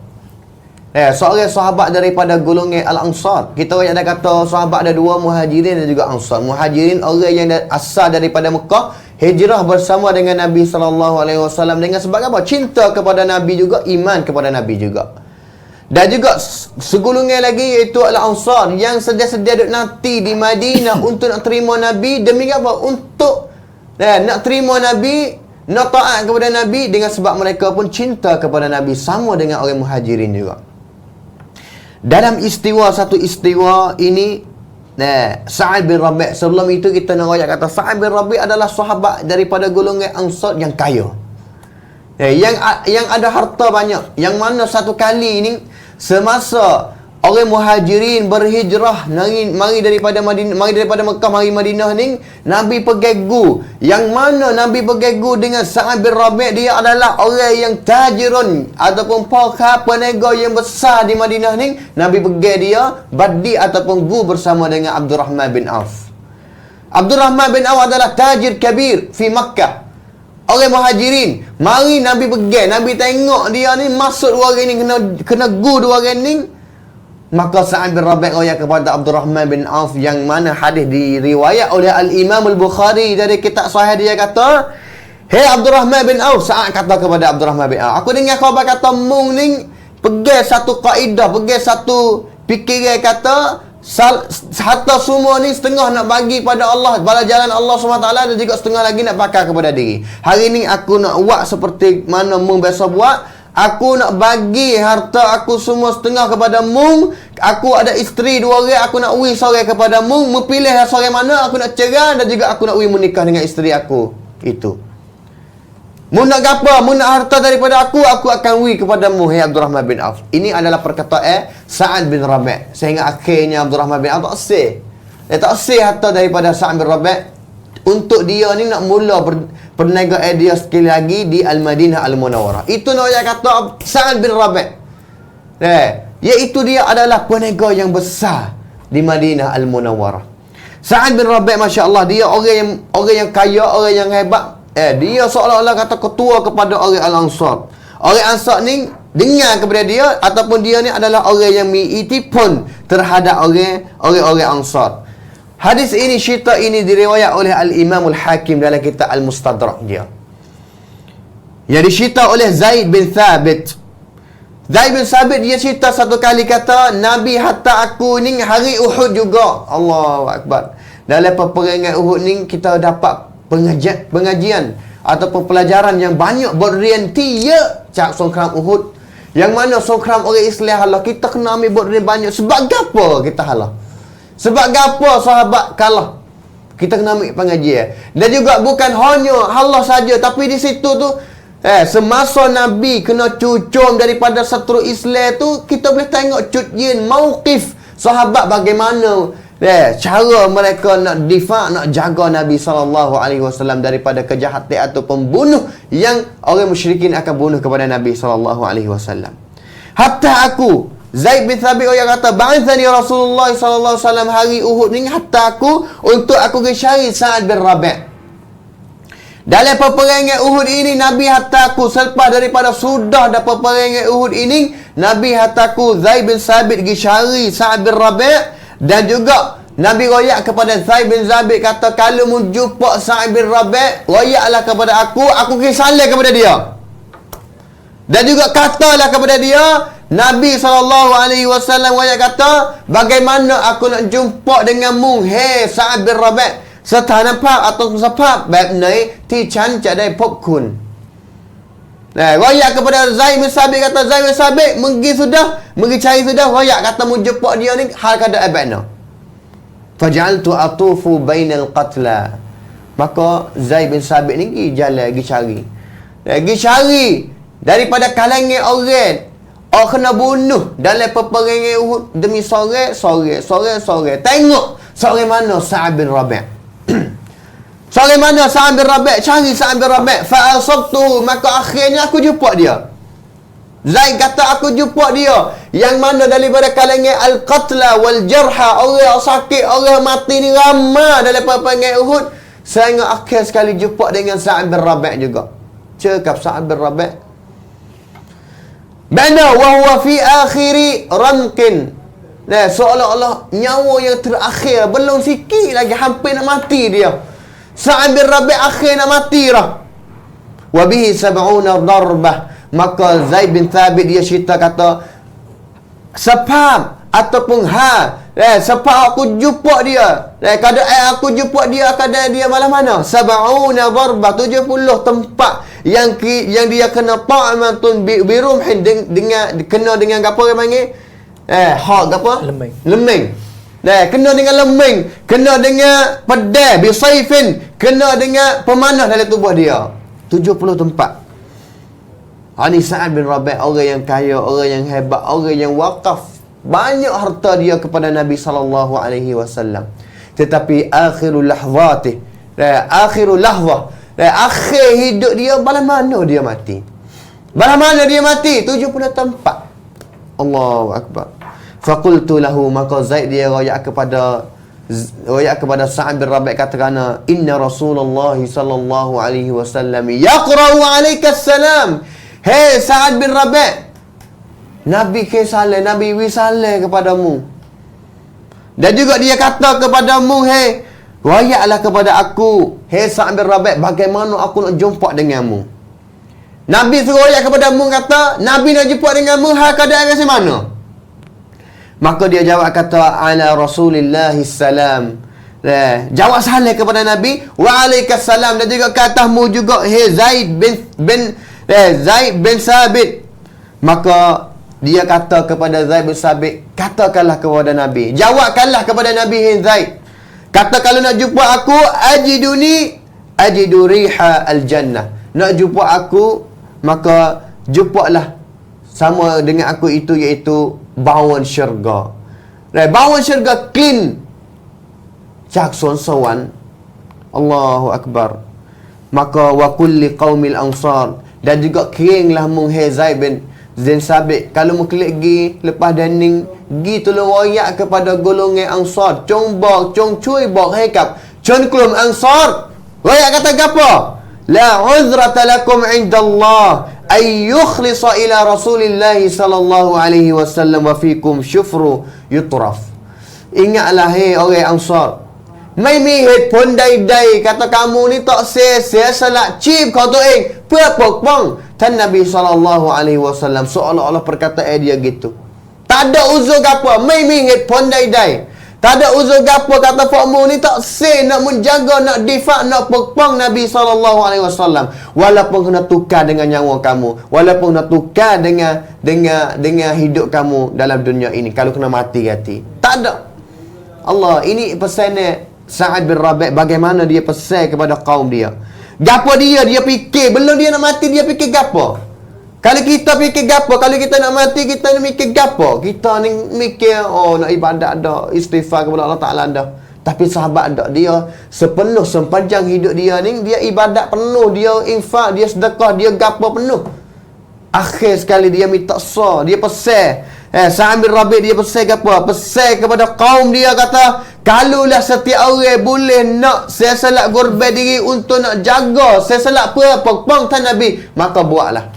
Speaker 2: Seorang sahabat daripada golongan Al-Ansar. Kita orang ada kata sahabat ada dua, Muhajirin dan juga Ansar. Muhajirin orang yang asal daripada Mekah, hijrah bersama dengan Nabi sallallahu alaihi wasallam dengan sebab apa? Cinta kepada Nabi juga, iman kepada Nabi juga. Dan juga segolongan lagi iaitu Al-Ansar yang sedia-sedia duduk nanti di Madinah untuk nak terima Nabi. Demi apa? Untuk nak terima Nabi, nak taat kepada Nabi, dengan sebab mereka pun cinta kepada Nabi sama dengan orang Muhajirin juga. Dalam satu istiwa ini, Sa'ad bin Rabi', sebelum itu kita nak ayat kata Sa'ad bin Rabi' adalah sahabat daripada golongan Ansar yang kaya, yang ada harta banyak, yang mana satu kali ini semasa orang Muhajirin berhijrah mari daripada Madinah, mari daripada Mekah mari Madinah ni, Nabi pergegu. Yang mana Nabi pergegu dengan Sa'ad bin Rabi', dia adalah orang yang tajirun ataupun pakar peniaga yang besar di Madinah ni. Nabi pergi dia badi ataupun gu bersama dengan Abdurrahman bin Auf. Abdurrahman bin Auf adalah tajir kabir fi Makkah. Orang Muhajirin, mari Nabi pergi, Nabi tengok dia ni masuk dua orang ni, kena gu dua orang ni. Maka Sa'ad bin Rabi' ayat kepada Abdurrahman bin Auf, yang mana hadis diriwayat oleh Al-Imam Al-Bukhari dari kitab sahih. Dia kata, "Hei Abdurrahman bin Auf," Sa'ad kata kepada Abdurrahman bin Auf, "aku dengar khabar kata mung ni pergi satu kaedah, pergi satu fikiran kata harta semua ni setengah nak bagi pada Allah, bala jalan Allah SWT, dan juga setengah lagi nak pakai kepada diri. Hari ni aku nak buat seperti mana mung biasa buat. Aku nak bagi harta aku semua setengah kepada mung. Aku ada isteri dua orang, aku nak ui seorang kepada mung. Memilih seorang mana aku nak cerai, dan juga aku nak ui menikah dengan isteri aku. Itu. Mu nak apa? Mu nak harta daripada aku akan ui kepada mu, hai Abdurrahman bin Auf. Ini adalah perkataan Sa'ad bin Rabi'. Sehingga akhirnya Abdurrahman bin Auf tak sih. Dia tak sih harta daripada Sa'ad bin Rabi'. Untuk dia ni nak mula perniagaan dia sekali lagi di Al-Madinah Al-Munawwarah. Itu nak kata Sa'ad bin Rabi'. Iaitu dia adalah peniaga yang besar di Madinah Al-Munawwarah. Sa'ad bin Rabi', masya-Allah, dia orang yang kaya, orang yang hebat. Dia seolah-olah kata ketua kepada orang Al-Ansar. Orang Ansar ni dengar kepada dia, ataupun dia ni adalah orang yang mi'itipun terhadap orang Ansar. Hadis ini, cerita ini diriwayat oleh Al-Imam Al-Hakim dalam kitab Al-Mustadrak dia. Yang dicerita oleh Zaid bin Thabit. Zaid bin Thabit dia cerita satu kali kata, Nabi hatta aku ni hari Uhud juga. Allahu Akbar. Dalam peperangan Uhud ni kita dapat pengajian ataupun pelajaran yang banyak berianti cak songkram Uhud. Yang mana songkram orang Islam halah, kita kena ambil berian banyak. Sebab apa kita halah? Sebab apa sahabat kalah? Kita kena ambil pengajian. Dan juga bukan hanya halah saja, tapi di situ tu semasa Nabi kena cucum daripada setru Islam tu, kita boleh tengok cutyin mauqif sahabat bagaimana Cara mereka nak difak, nak jaga Nabi SAW daripada kejahatan atau pembunuh yang orang musyrikin akan bunuh kepada Nabi SAW. Hatta aku, Zaid bin Thabit yang kata, ba'athani Rasulullah SAW hari Uhud ni, hatta aku, untuk aku pergi cari Sa'ad bin Rabi'. Dalam peperangan Uhud ini, Nabi hatta aku, selepas daripada sudah dah peperangan Uhud ini, Nabi hatta aku, Zaid bin Thabit pergi cari Sa'ad bin Rabi'. Dan juga Nabi royak kepada Zaid bin Thabit, kata, kalau mu jumpa Sa'ad bin Rabi', royaklah kepada aku pergi salam kepada dia. Dan juga katalah kepada dia, Nabi SAW royak kata, bagaimana aku nak jumpa denganmu, hei Sa'ad bin Rabi', serta nampak atau sebab bab ni ti chan cadai popcorn. Royak kepada Zaid bin Thabit, kata, Zaid bin Thabit pergi cari sudah, royak kata mu jumpa dia ni hal kada abana. Faj'altu atufu bainal qatla. Maka Zaid bin Thabit ni pergi jalan, pergi cari. Pergi cari daripada kalangan orang kena bunuh dalam peperangan Uhud demi sore. Tengok sore mana Sa'ad bin Rabi'. Sore mana Sa'ad bin Rabi', cari Sa'ad bin Rabi', fa asabtu, maka akhirnya aku jumpa dia. Zaid kata, aku jumpa dia yang mana daripada kalangan al-qatla wal jarha, orang sakit, orang mati ni ramai dalam peperangan Uhud, sehingga akhir sekali jumpa dengan Sa'ad bin Rabi' juga. Cakap Sa'ad bin Rabi', bana wa huwa fi akhiri rankin. Seolah-olah nyawa yang terakhir, belum sikit lagi, hampir nak mati dia. Sa'ad bin Rabi' akhir nak mati dah. Wa bihi 70 darbah. Maka Zaid bin Thabit dia cerita, kata, sebab ataupun sebab aku jumpa dia, keadaan aku jumpa dia, keadaan dia malam mana 70 darbah, 70 tempat yang dia kena ta'amatun birumhin, dengan kena dengan apa orang panggil apa? Lemeng. Kena dengan lemeng, kena dengan pedang bisaifin, kena dengan pemanah dalam tubuh dia. 70 tempat. Ini Sa'ad bin Rabi', orang yang kaya, orang yang hebat, orang yang wakaf banyak harta dia kepada Nabi SAW. Tetapi akhirul lahzati, akhir hidup dia, bala mana dia mati? 70 tempat. Allahu Akbar. Faqultu lahu, maka Zaid dia royak kepada Sa'ad bin Rabi', katakan, inna Rasulullah sallallahu alaihi wasallam yaqra'u 'alaika salam. Hei Sa'ad bin Rabi', Nabi salam, Nabi salam kepadamu. Dan juga dia kata kepadamu, hei, royaklah kepada aku, hei Sa'ad bin Rabi', bagaimana aku nak jumpa denganmu. Nabi suruh royak kepadamu, kata, Nabi nak jumpa denganmu, hal keadaan macam mana? Maka dia jawab, kata, ala Rasulillahi salam. Jawab salam kepada Nabi, wa alaikassalam. Dan juga katamu juga, hei Zaid bin Thabit. Maka dia kata kepada Zaid bin Thabit, katakanlah kepada Nabi, jawabkanlah kepada Nabi, hei Zaid, kata, kalau nak jumpa aku, ajidu riha al-jannah. Nak jumpa aku, maka jumpalah sama dengan aku itu, iaitu bauan syurga. Bauan syurga clean, cak son-sowan. Allahu Akbar. Maka wa kulli qaumil ansar, dan juga kiringlah mung hei Zaid bin Thabit, kalau mu klik gi lepas daning gi tolong royak kepada golongan ansar, cong cuy bok hekap con kelum ansar, royak kata gapo, la uzrata lakum indallah ay yukhlisa ila Rasulillah sallallahu alaihi wasallam wa fikum syufru yutraf. Ingatlah hei orang ansar, mai mihit pun dai-dai, kata kamu ni tak sia-sia salat cip kau tu pokpong tan Nabi SAW, seolah-olah perkataan dia gitu. Tak ada uzur gapo, mai mihit pun dai-dai. Tak ada uzur gapo, kata fakmu ni tak sia nak menjaga, nak difak, nak pokpong Nabi SAW. Walaupun kena tukar dengan nyawa kamu, walaupun kena tukar dengan hidup kamu dalam dunia ini, kalau kena mati ganti. Tak ada. Allah, ini pesannya Sa'ad bin Rabi', bagaimana dia pesan kepada kaum dia. Gapo dia fikir, belum dia nak mati dia fikir gapo? Kalau kita fikir gapo, kalau kita nak mati, kita nak mikir gapo? Kita ni mikir, oh nak ibadat dah, istighfar kepada Allah Ta'ala dah. Tapi sahabat dah, dia sepenuh, sepanjang hidup dia ni, dia ibadat penuh, dia infak, dia sedekah, dia gapo penuh. Akhir sekali dia minta dia pesan. Sa'ad bin Rabi' dia pesan apa? Pesan kepada kaum dia, kata, kalaulah setiap orang boleh nak saya salat korban diri untuk nak jaga saya salat apa pangtan Nabi, maka buatlah.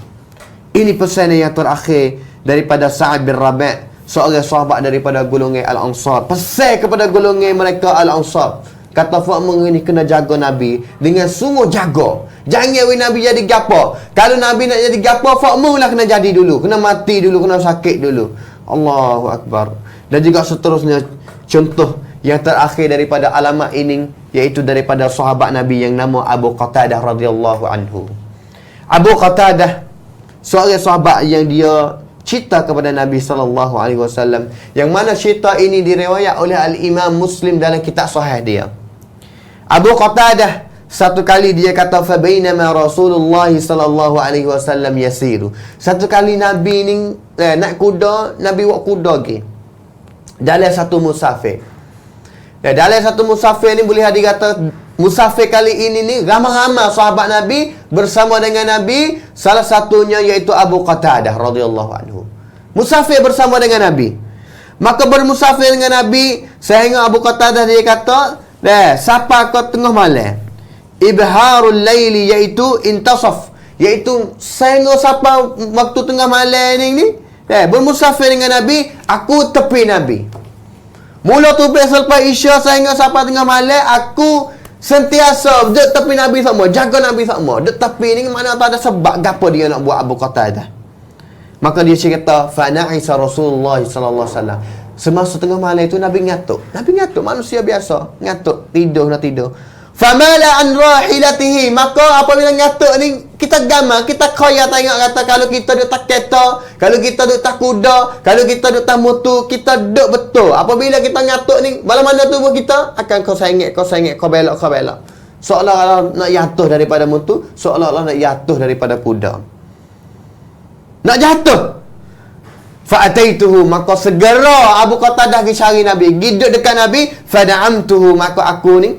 Speaker 2: Ini pesan yang terakhir daripada Sa'ad bin Rabi', seorang sahabat daripada golongan Al-Ansar. Pesan kepada golongan mereka Al-Ansar. Kata Fa'mun ini kena jaga Nabi dengan sungguh jaga. Jangan Nabi jadi gapo. Kalau Nabi nak jadi gapo, Fa'mun lah kena jadi dulu. Kena mati dulu, kena sakit dulu. Allahu Akbar. Dan juga seterusnya contoh yang terakhir daripada alamat ini, iaitu daripada sahabat Nabi yang nama Abu Qatadah radhiyallahu anhu. Abu Qatadah seorang sahabat yang dia cerita kepada Nabi SAW, yang mana cerita ini diriwayat oleh Al-Imam Muslim dalam kitab sahih dia. Abu Qatadah satu kali dia kata, fa bainama Rasulullah SAW yasiru. Satu kali Nabi ni nak kuda, Nabi buat kuda lagi dalam satu musafir. Dalam satu musafir ni boleh dikata musafir kali ini ni ramai-ramai sahabat Nabi bersama dengan Nabi, salah satunya iaitu Abu Qatadah radhiyallahu anhu. Musafir bersama dengan Nabi. Maka bermusafir dengan Nabi sehingga Abu Qatadah dia kata, siapa kau tengah malam? Ibharul laili, iaitu intasaf, iaitu sehingga siapa waktu tengah malam ni bermusafir dengan Nabi, aku tepi Nabi. Mula tu selepas Isya sehingga sampai tengah malam, aku sentiasa duduk tepi Nabi sama, jaga Nabi sama. Duduk tepi ni mana tak ada sebab gapo dia nak buat Abu Qatadah. Maka dia cerita, fa na'isa Rasulullah sallallahu alaihi wasallam. Semasa tengah malam itu Nabi ngatuk. Nabi ngatuk, manusia biasa, ngatuk, nak tidur. Famala an rahilatihi, maka apabila ngatuk ni kita gamar, kita kaya tengok kata, kalau kita duduk tak kereta, kalau kita duduk tak kuda, kalau kita duduk tak motor, kita duduk betul. Apabila kita ngatuk ni, mana-mana tubuh kita akan kau sengit, kau belok. Seolah-olah nak jatuh daripada motor, seolah-olah nak jatuh daripada kuda. Nak jatuh. Fa'ataituhu, maka segera Abu Qatadah pergi cari Nabi, duduk dekat Nabi, fada'amtuhu, maka aku ni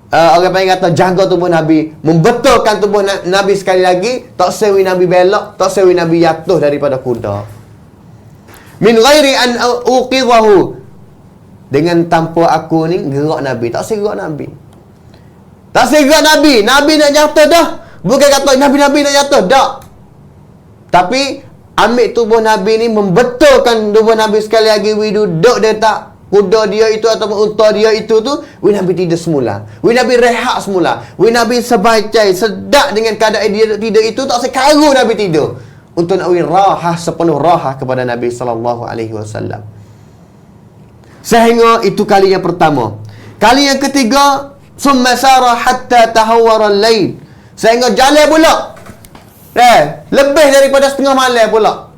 Speaker 2: orang panggil kata jaga tubuh Nabi, membetulkan tubuh Nabi sekali lagi, tak sewi Nabi belok, tak sewi Nabi jatuh daripada kuda. Min ghairi an uqidhahu, dengan tanpa aku ni gerak Nabi, tak segerak Nabi. Nabi nak jatuh dah. Bukan kata Nabi nak jatuh, tak. Tapi ambil tubuh Nabi ni, membetulkan tubuh Nabi sekali lagi, duduk dia tak kuda dia itu ataupun unta dia itu tu, Nabi tidur semula. Nabi rehat semula. Nabi sebaik-baik, sedap dengan keadaan dia tidur itu, tak sekaru Nabi tidur. Untuk nak rahah, sepenuh rahah kepada Nabi SAW. Sehingga itu kali yang pertama. Kali yang ketiga, summa sara hatta tahawwara al-lail. Sehingga jalan pula. Lebih daripada setengah malam pula.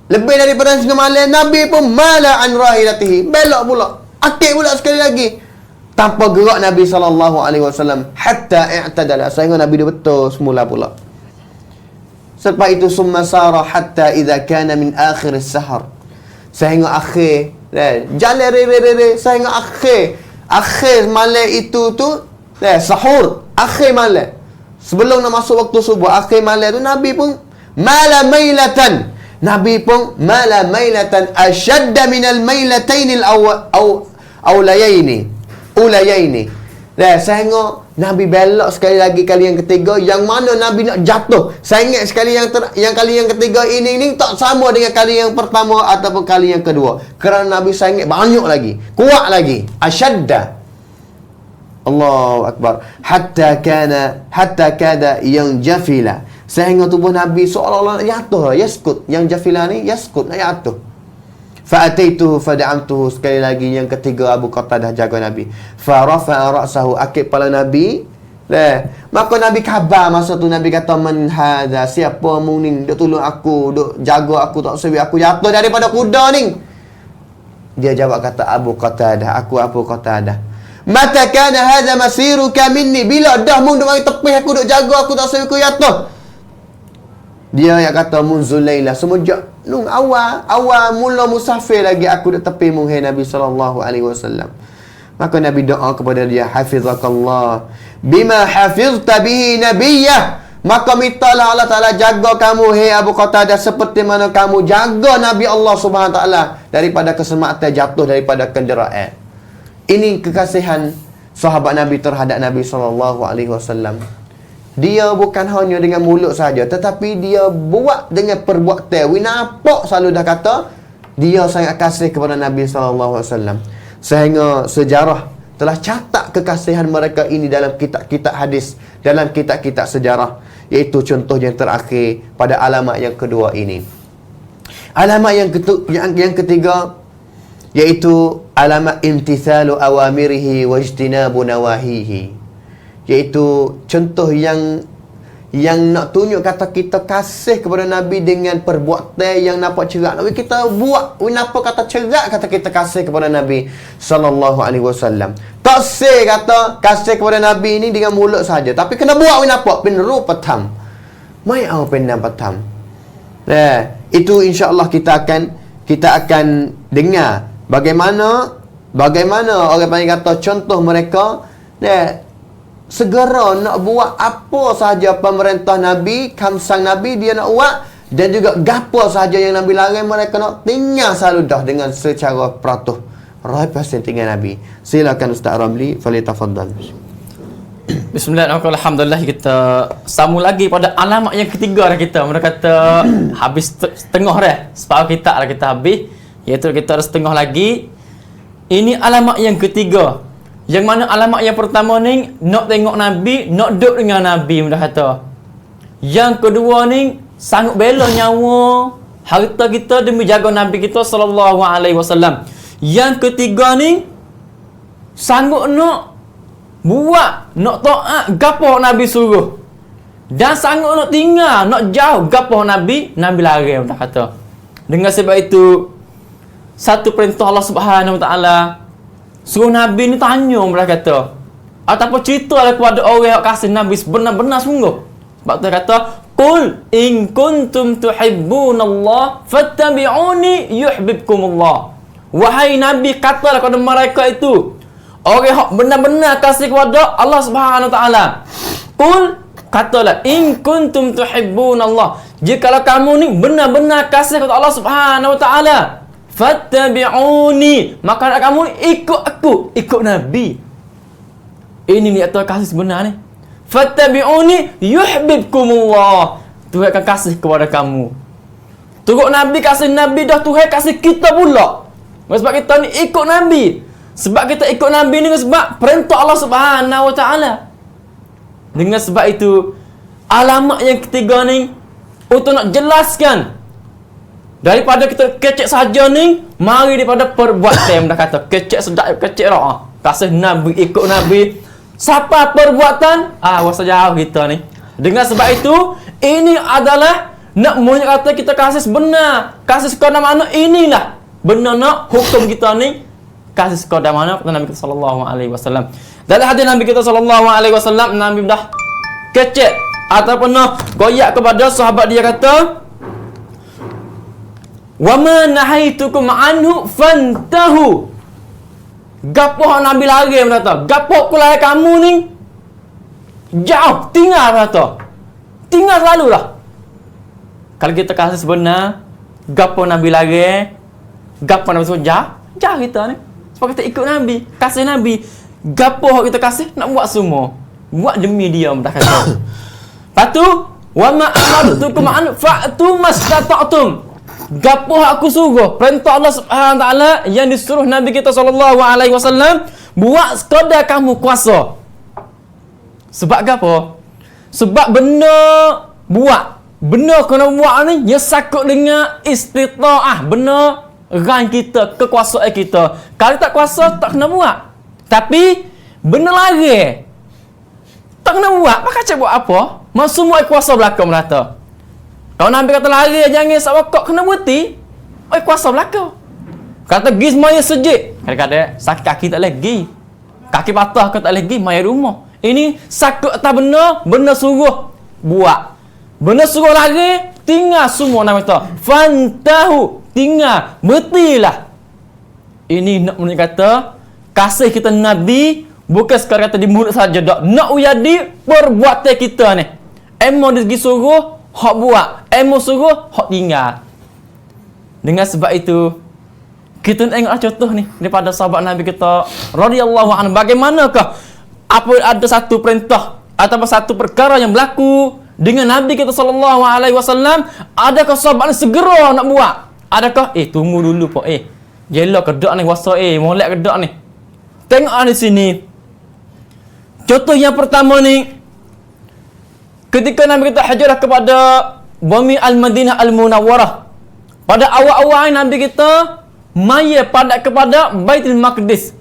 Speaker 2: Lebih daripada setengah malam, Nabi pun mala an rahilatihi, belok pula, akik pula sekali lagi, tanpa gerak Nabi SAW, hatta i'tadala, sehingga Nabi dia betul semula pula. Selepas itu summa sara hatta idza kana min akhir as-sahar, sehingga akhir jalan re sehingga akhir malam itu tu sahur, akhir malam sebelum nak masuk waktu subuh, akhir malam tu Nabi pun mala mailatan, Nabi pun mala mailatan ashadda minal mailatain al-awlayaini. Sehingga Nabi belok sekali lagi kali yang ketiga, yang mana Nabi nak jatuh. Saya ingat sekali yang kali yang ketiga ini tak sama dengan kali yang pertama ataupun kali yang kedua. Kerana Nabi saya ingat banyak lagi, kuat lagi. Ashadda. Allahu Akbar. Hatta kada yang jafila. Sehingga tubuh Nabi seolah-olah nak jatuh, yaskut. Yang jafila ni yaskut, nak jatuh. Fa'ataituhu fada'amtuhu, sekali lagi yang ketiga Abu Qatadah jaga Nabi. Farafa'a ra'sahu, akib kepala Nabi. Maka Nabi khabar masa tu, Nabi kata, man hadha, siapa mu ni, duk tolong aku, duk jaga aku, tak sewi aku jatuh daripada kuda ni. Dia jawab kata, Abu Qatadah, aku Abu Qatadah. Mata kana hadha masiruka minni, bila dah mu duk mari tepi aku, duk jaga aku, tak sewi aku jatuh. Dia yang kata munzul laila semenjak nung awal mula musafir lagi aku dek tepi mung Nabi sallallahu alaihi wasallam. Maka Nabi doa kepada dia, hafizakallah bima hafizta bihi nabiyyah. Maka mintalah Allah Ta'ala jaga kamu, hei Abu Qatadah, seperti mana kamu jaga Nabi Allah Subhanahu Wa Ta'ala daripada keselamatan jatuh daripada kenderaan. Ini kekasihan sahabat Nabi terhadap Nabi sallallahu alaihi wasallam. Dia bukan hanya dengan mulut saja, tetapi dia buat dengan perbuatan. Winapak selalu dah kata dia sangat kasih kepada Nabi sallallahu alaihi wasallam. Sehingga sejarah telah catat kekasihan mereka ini dalam kitab-kitab hadis, dalam kitab-kitab sejarah, iaitu contoh yang terakhir pada alamat yang kedua ini. Alamat yang ketiga iaitu alamat imtithalu awamirihi wa ijtinabu nawahihi. Iaitu contoh yang nak tunjuk kata kita kasih kepada Nabi dengan perbuatan yang nampak cerak. Nabi kita buat kenapa kata cerak, kata kita kasih kepada Nabi sallallahu alaihi wasallam. Tak say kata kasih kepada Nabi ini dengan mulut saja, tapi kena buat kenapa penru patam. Mai au pendam patam. Itu insya-Allah kita akan dengar bagaimana orang panggil kata contoh mereka segera nak buat apa sahaja pemerintah Nabi, kamsang Nabi dia nak buat, dan juga gapo sahaja yang Nabi larang mereka nak tinggal selalu dah dengan secara peratus. Rapasan tinggal Nabi. Silakan Ustaz Ramli, falitafaddal.
Speaker 3: Bismillahirrahmanirrahim. Alhamdulillah, kita sambung lagi pada alamat yang ketiga dah kita. Mereka kata habis setengah dah. Separuh kita lah kita habis, iaitu kita ada setengah lagi. Ini alamat yang ketiga. Yang mana alamat yang pertama ni nak tengok Nabi, nak duduk dengan Nabi mudah kata. Yang kedua ni sanggup bela nyawa harta kita demi jaga Nabi kita sallallahu alaihi wasallam. Yang ketiga ni sanggup nak buat, nak taat gapo Nabi suruh. Dan sanggup nak tinggal, nak jauh gapo Nabi larang mudah kata. Dengan sebab itu satu perintah Allah Subhanahu wa taala suruh Nabi ni tanya mereka kata, ataupun cerita kepada orang yang kasih Nabi benar-benar sungguh. Sebab tu kata, qul in kuntum tuhibbunallah fattabi'uni yuhibbukumullah. Wahai Nabi, katalah kepada mereka itu, orang yang benar-benar kasih kepada Allah Subhanahu wa taala. Qul, katalah, in kuntum tuhibbunallah, jikalau kamu ni benar-benar kasih kepada Allah Subhanahu wa taala, fattabi'uni, maka nak kamu ikut aku, ikut Nabi. Ini niat Tuhan kasih sebenar ni. Fattabi'uni yuhibbukumullah, Tuhan akan kasih kepada kamu. Turut Nabi kasih Nabi, dah Tuhan kasih kita pula. Sebab kita ni ikut Nabi. Sebab kita ikut Nabi ni sebab perintah Allah Subhanahu wa taala. Dengan sebab itu alamat yang ketiga ni untuk nak jelaskan daripada kita kecek saja ni, mari daripada perbuatan. Dah kata kecek sedap, kecek dah. Kasih Nabi, ikut Nabi. Siapa perbuatan? Wasa jauh kita ni. Dengan sebab itu, ini adalah nak menunjuk kata kita kasih sebenar. Kasih sekadar mana, inilah benar nak hukum kita ni. Kasih sekadar mana kata Nabi kita sallallahu alaihi wasallam. Dalam hadis Nabi kita sallallahu alaihi wasallam, Nabi dah kecek ataupun nak goyak kepada sahabat dia kata, wa ma nahaitukum anhu fantahu. Gapo Nabi larang kata, gapo aku larang kamu ni jauh, tinggal kata. Tinggal selalulah. Kalau kita kasih sebenar, gapo Nabi larang, gapo Nabi suruh jauh kita ni. Sebab kita ikut Nabi, kasih Nabi. Gapo kita kasih nak buat semua. Buat demi dia dah kata. Lepas tu, wa ma amartukum an fa'tu mastata'tum. Gapo aku suruh, perintah Allah Subhanahu wa taala yang disuruh Nabi kita sallallahu alaihi wasallam, buat sekadar kamu kuasa. Sebab gapo? Sebab benda buat, benda kena buat ni ya sakut dengan istitaah, benda ran kita, kekuasaan kita. Kalau tak kuasa tak kena buat. Tapi benda larang tak kena buat, maka cak buat apa? Mak semua kuasa belakang merata. Kalau Nabi kata lari jangan sabakok kena berhenti. Kuasa belakang. Kata pergi semaya sejik. Kadang-kadang sakit kaki tak lagi. Kaki patah ke tak lagi, maya rumah. Ini sakit atas benda suruh buat. Benda suruh lari, tinggal semua Nabi kata fantahu, tinggal bertilah. Ini nak menunjuk kata kasih kita Nabi bukan sekadar kata di mulut saja dak, nak jadi perbuatan kita ni. Emo digi suruh hak buat, emo suruh hak tinggal. Dengan sebab itu kita tengoklah contoh ni daripada sahabat Nabi kita radhiyallahu anhu, bagaimanakah apa ada satu perintah atau satu perkara yang berlaku dengan Nabi kita sallallahu alaihi wasallam, adakah sahabat ni segera nak buat? Adakah tunggu dulu pok, jela kedak ni wasa, molek kedak ni. Tengok di sini. Contoh yang pertama ni, ketika Nabi kita hijrah kepada bumi Al-Madinah Al-Munawwarah, pada awal-awal Nabi kita maya pada kepada Baitul Maqdis.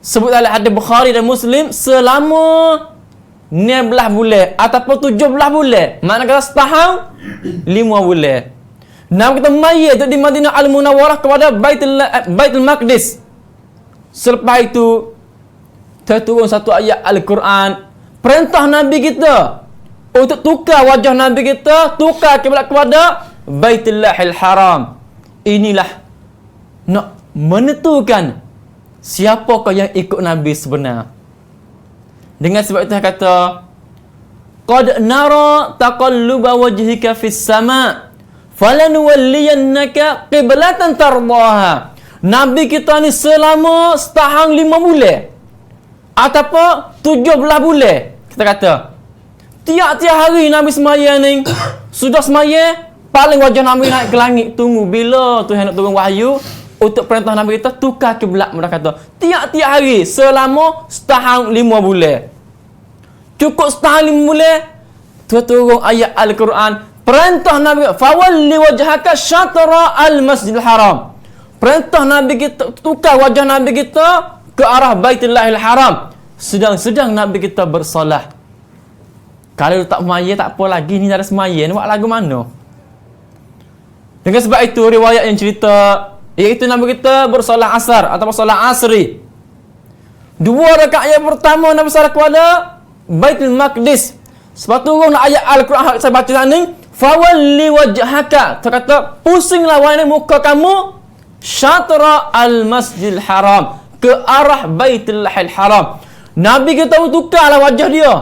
Speaker 3: Sebut dalam hadis Bukhari dan Muslim, selama 19 bulan ataupun 17 bulan, maknanya setahun 5 bulan. Nabi kita maya di Madinah Al-Munawwarah kepada Baitul Maqdis. Selepas itu terturun satu ayat Al-Quran, perintah Nabi kita untuk tukar wajah Nabi kita, tukar kiblat kepada Baitullahil Haram. Inilah nak menentukan siapakah yang ikut Nabi sebenar. Dengan sebab itu kata, qad nara taqalluba wajhika fis sama' falanuwalliyannaka qiblatan tardaha. Nabi kita ni selama setahun 5 bulan ataupun 17 bulan, kita kata tiap-tiap hari Nabi semaya ni sudah semaya, paling wajah Nabi naik ke langit, tunggu bila Tuhan nak turun wahyu untuk perintah Nabi kita tukar kiblat. Mereka kata tiap-tiap hari selama setahun 5 bulan. Cukup setahun 5 bulan turun ayat Al-Quran, perintah Nabi, fawalli wajhaka syatra al-Masjidil Haram. Perintah Nabi kita tukar wajah Nabi kita ke arah Baitullahil Haram. Sedang Nabi kita bersolat. Kalau tak semaya tak apa lagi, ni ada semaya ni buat lagu mana? Dengan sebab itu riwayat yang cerita, iaitu Nabi kita bersolat asar atau solat asri. 2 rakaat yang pertama Nabi solat kepada Baitul Maqdis. Sebab turun ayat Al-Quran saya baca ni, fawalli wajhaka, terkata pusinglah wajah muka kamu syatra al-Masjidil Haram, ke arah Baitullahil Haram. Nabi kita tukarlah wajah dia,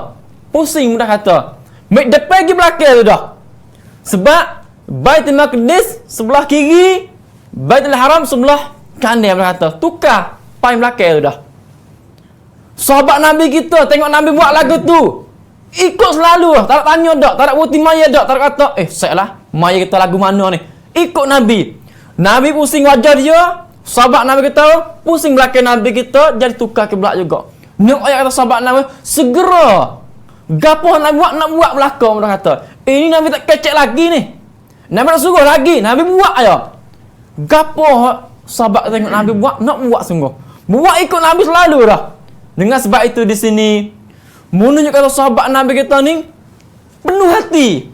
Speaker 3: pusing mudah kata, depan pergi belakang tu dah. Sebab Baitul Maqdis sebelah kiri, Baitul Haram sebelah kanan, mudah kata tukar paling belakang tu dah. Sahabat Nabi kita tengok Nabi buat lagu tu, ikut selalu lah, tak nak tanya dak, tak nak putih maya dak, tak nak kata salah maya kita lagu mana ni, ikut Nabi. Nabi pusing wajah dia, sahabat Nabi kita pusing belakang Nabi kita, jadi tukar kiblat juga. Nak ayat kata sahabat Nabi, segera gapo Nabi nak buat belakang, mereka kata ini Nabi tak kecek lagi ni, Nabi nak suruh lagi, Nabi buat aja. Gapo sahabat tengok Nabi buat, nak buat sungguh, buat ikut Nabi selalu dah. Dengan sebab itu di sini menunjukkan sahabat Nabi kita ni penuh hati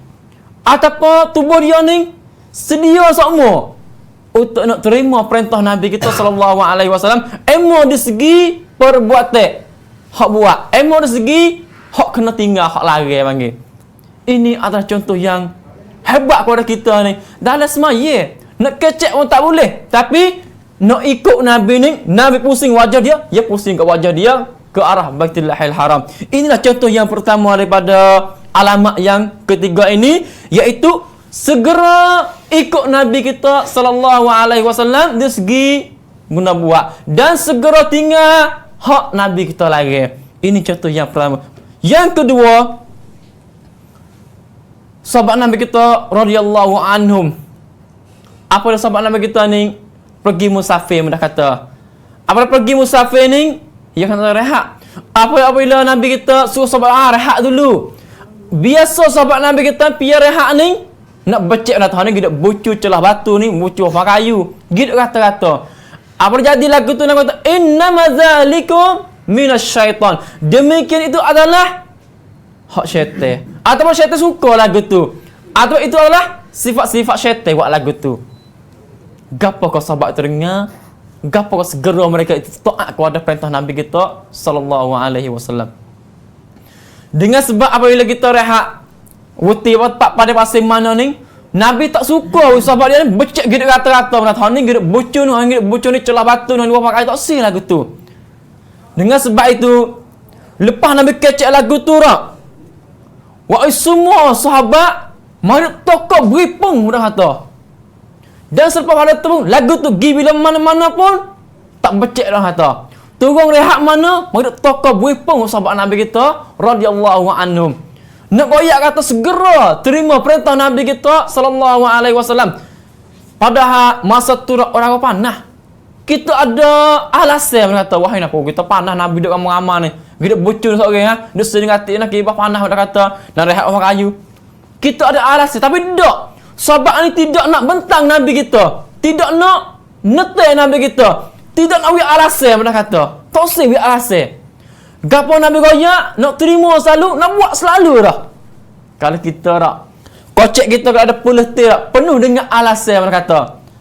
Speaker 3: ataupun tubuh dia ni sedia semua untuk nak terima perintah Nabi kita sallallahu alaihi wasallam. Emo di segi perbuatan hak buat, emo di segi hak kena tinggal, hak lari panggil. Ini adalah contoh yang hebat kepada kita ni. Dalam semaya nak kecek pun tak boleh, tapi nak ikut Nabi ni, Nabi pusing wajah dia, dia pusing ke wajah dia ke arah Baitullahil Haram. Inilah contoh yang pertama daripada alamat yang ketiga ini, iaitu segera ikut Nabi kita sallallahu alaihi wasallam dari segi guna buat, dan segera tinggal hak Nabi kita lagi. Ini contoh yang pertama. Yang kedua, sahabat Nabi kita radhiyallahu anhum, apa dia sahabat Nabi kita ni pergi musafir, mudah kata. Apabila pergi musafir ni, dia kata rehat. Apabila Nabi kita suruh sahabat rehat dulu. Biasa sahabat Nabi kita pergi rehat ni nak becek dah tahu ni, kita bucu celah batu ni, bucu kayu. Gitu kata-kata. Apa jadi lagu tu Nabi kata, innama dzalikum minasyaitan. Demikian itu adalah hak syaitan. Ataupun syaitan suka lagu tu. Atau itu adalah sifat-sifat syaitan buat lagu tu. Gapo kau sahabat terdengar? Gapo kau segera mereka itu taat kepada perintah Nabi kita sallallahu alaihi wasallam. Dengan sebab apabila kita rehat wuti pada pasir mana ni, Nabi tak suka sahabat dia ni becek gitu kata-kata mana tahu ni gitu bocor ni celah batu ni dua pakai tak si lagu tu. Dengan sebab itu lepas Nabi kecek lagu tu rak. Wa semua sahabat mari tokoh beripung dah kata. Dan selepas pada tu lagu tu pergi bila mana-mana pun tak becek dah kata. Turun rehat mana mari tokoh beripung sahabat Nabi kita radhiyallahu anhum. Nak goyak kata segera terima perintah Nabi kita sallallahu alaihi wasallam. Padahal masa tu orang panah. Kita ada alasan kata wahai nak kita panah Nabi duk ramai-ramai ni. Kita bocor seorang ha. Dia sering hati nak kibah panah dah kata nak rehat orang kayu. Kita ada alasan tapi tak. Sahabat ni tidak nak bentang Nabi kita. Tidak nak netai Nabi kita. Tidak nak wi alasan dah kata. Tak usah wi alasan. Gapo Nabi goyak nak terima selalu, nak buat selalu dah. Kalau kita tak kocek kita kalau ada puluh tak penuh dengan alasan mereka kata.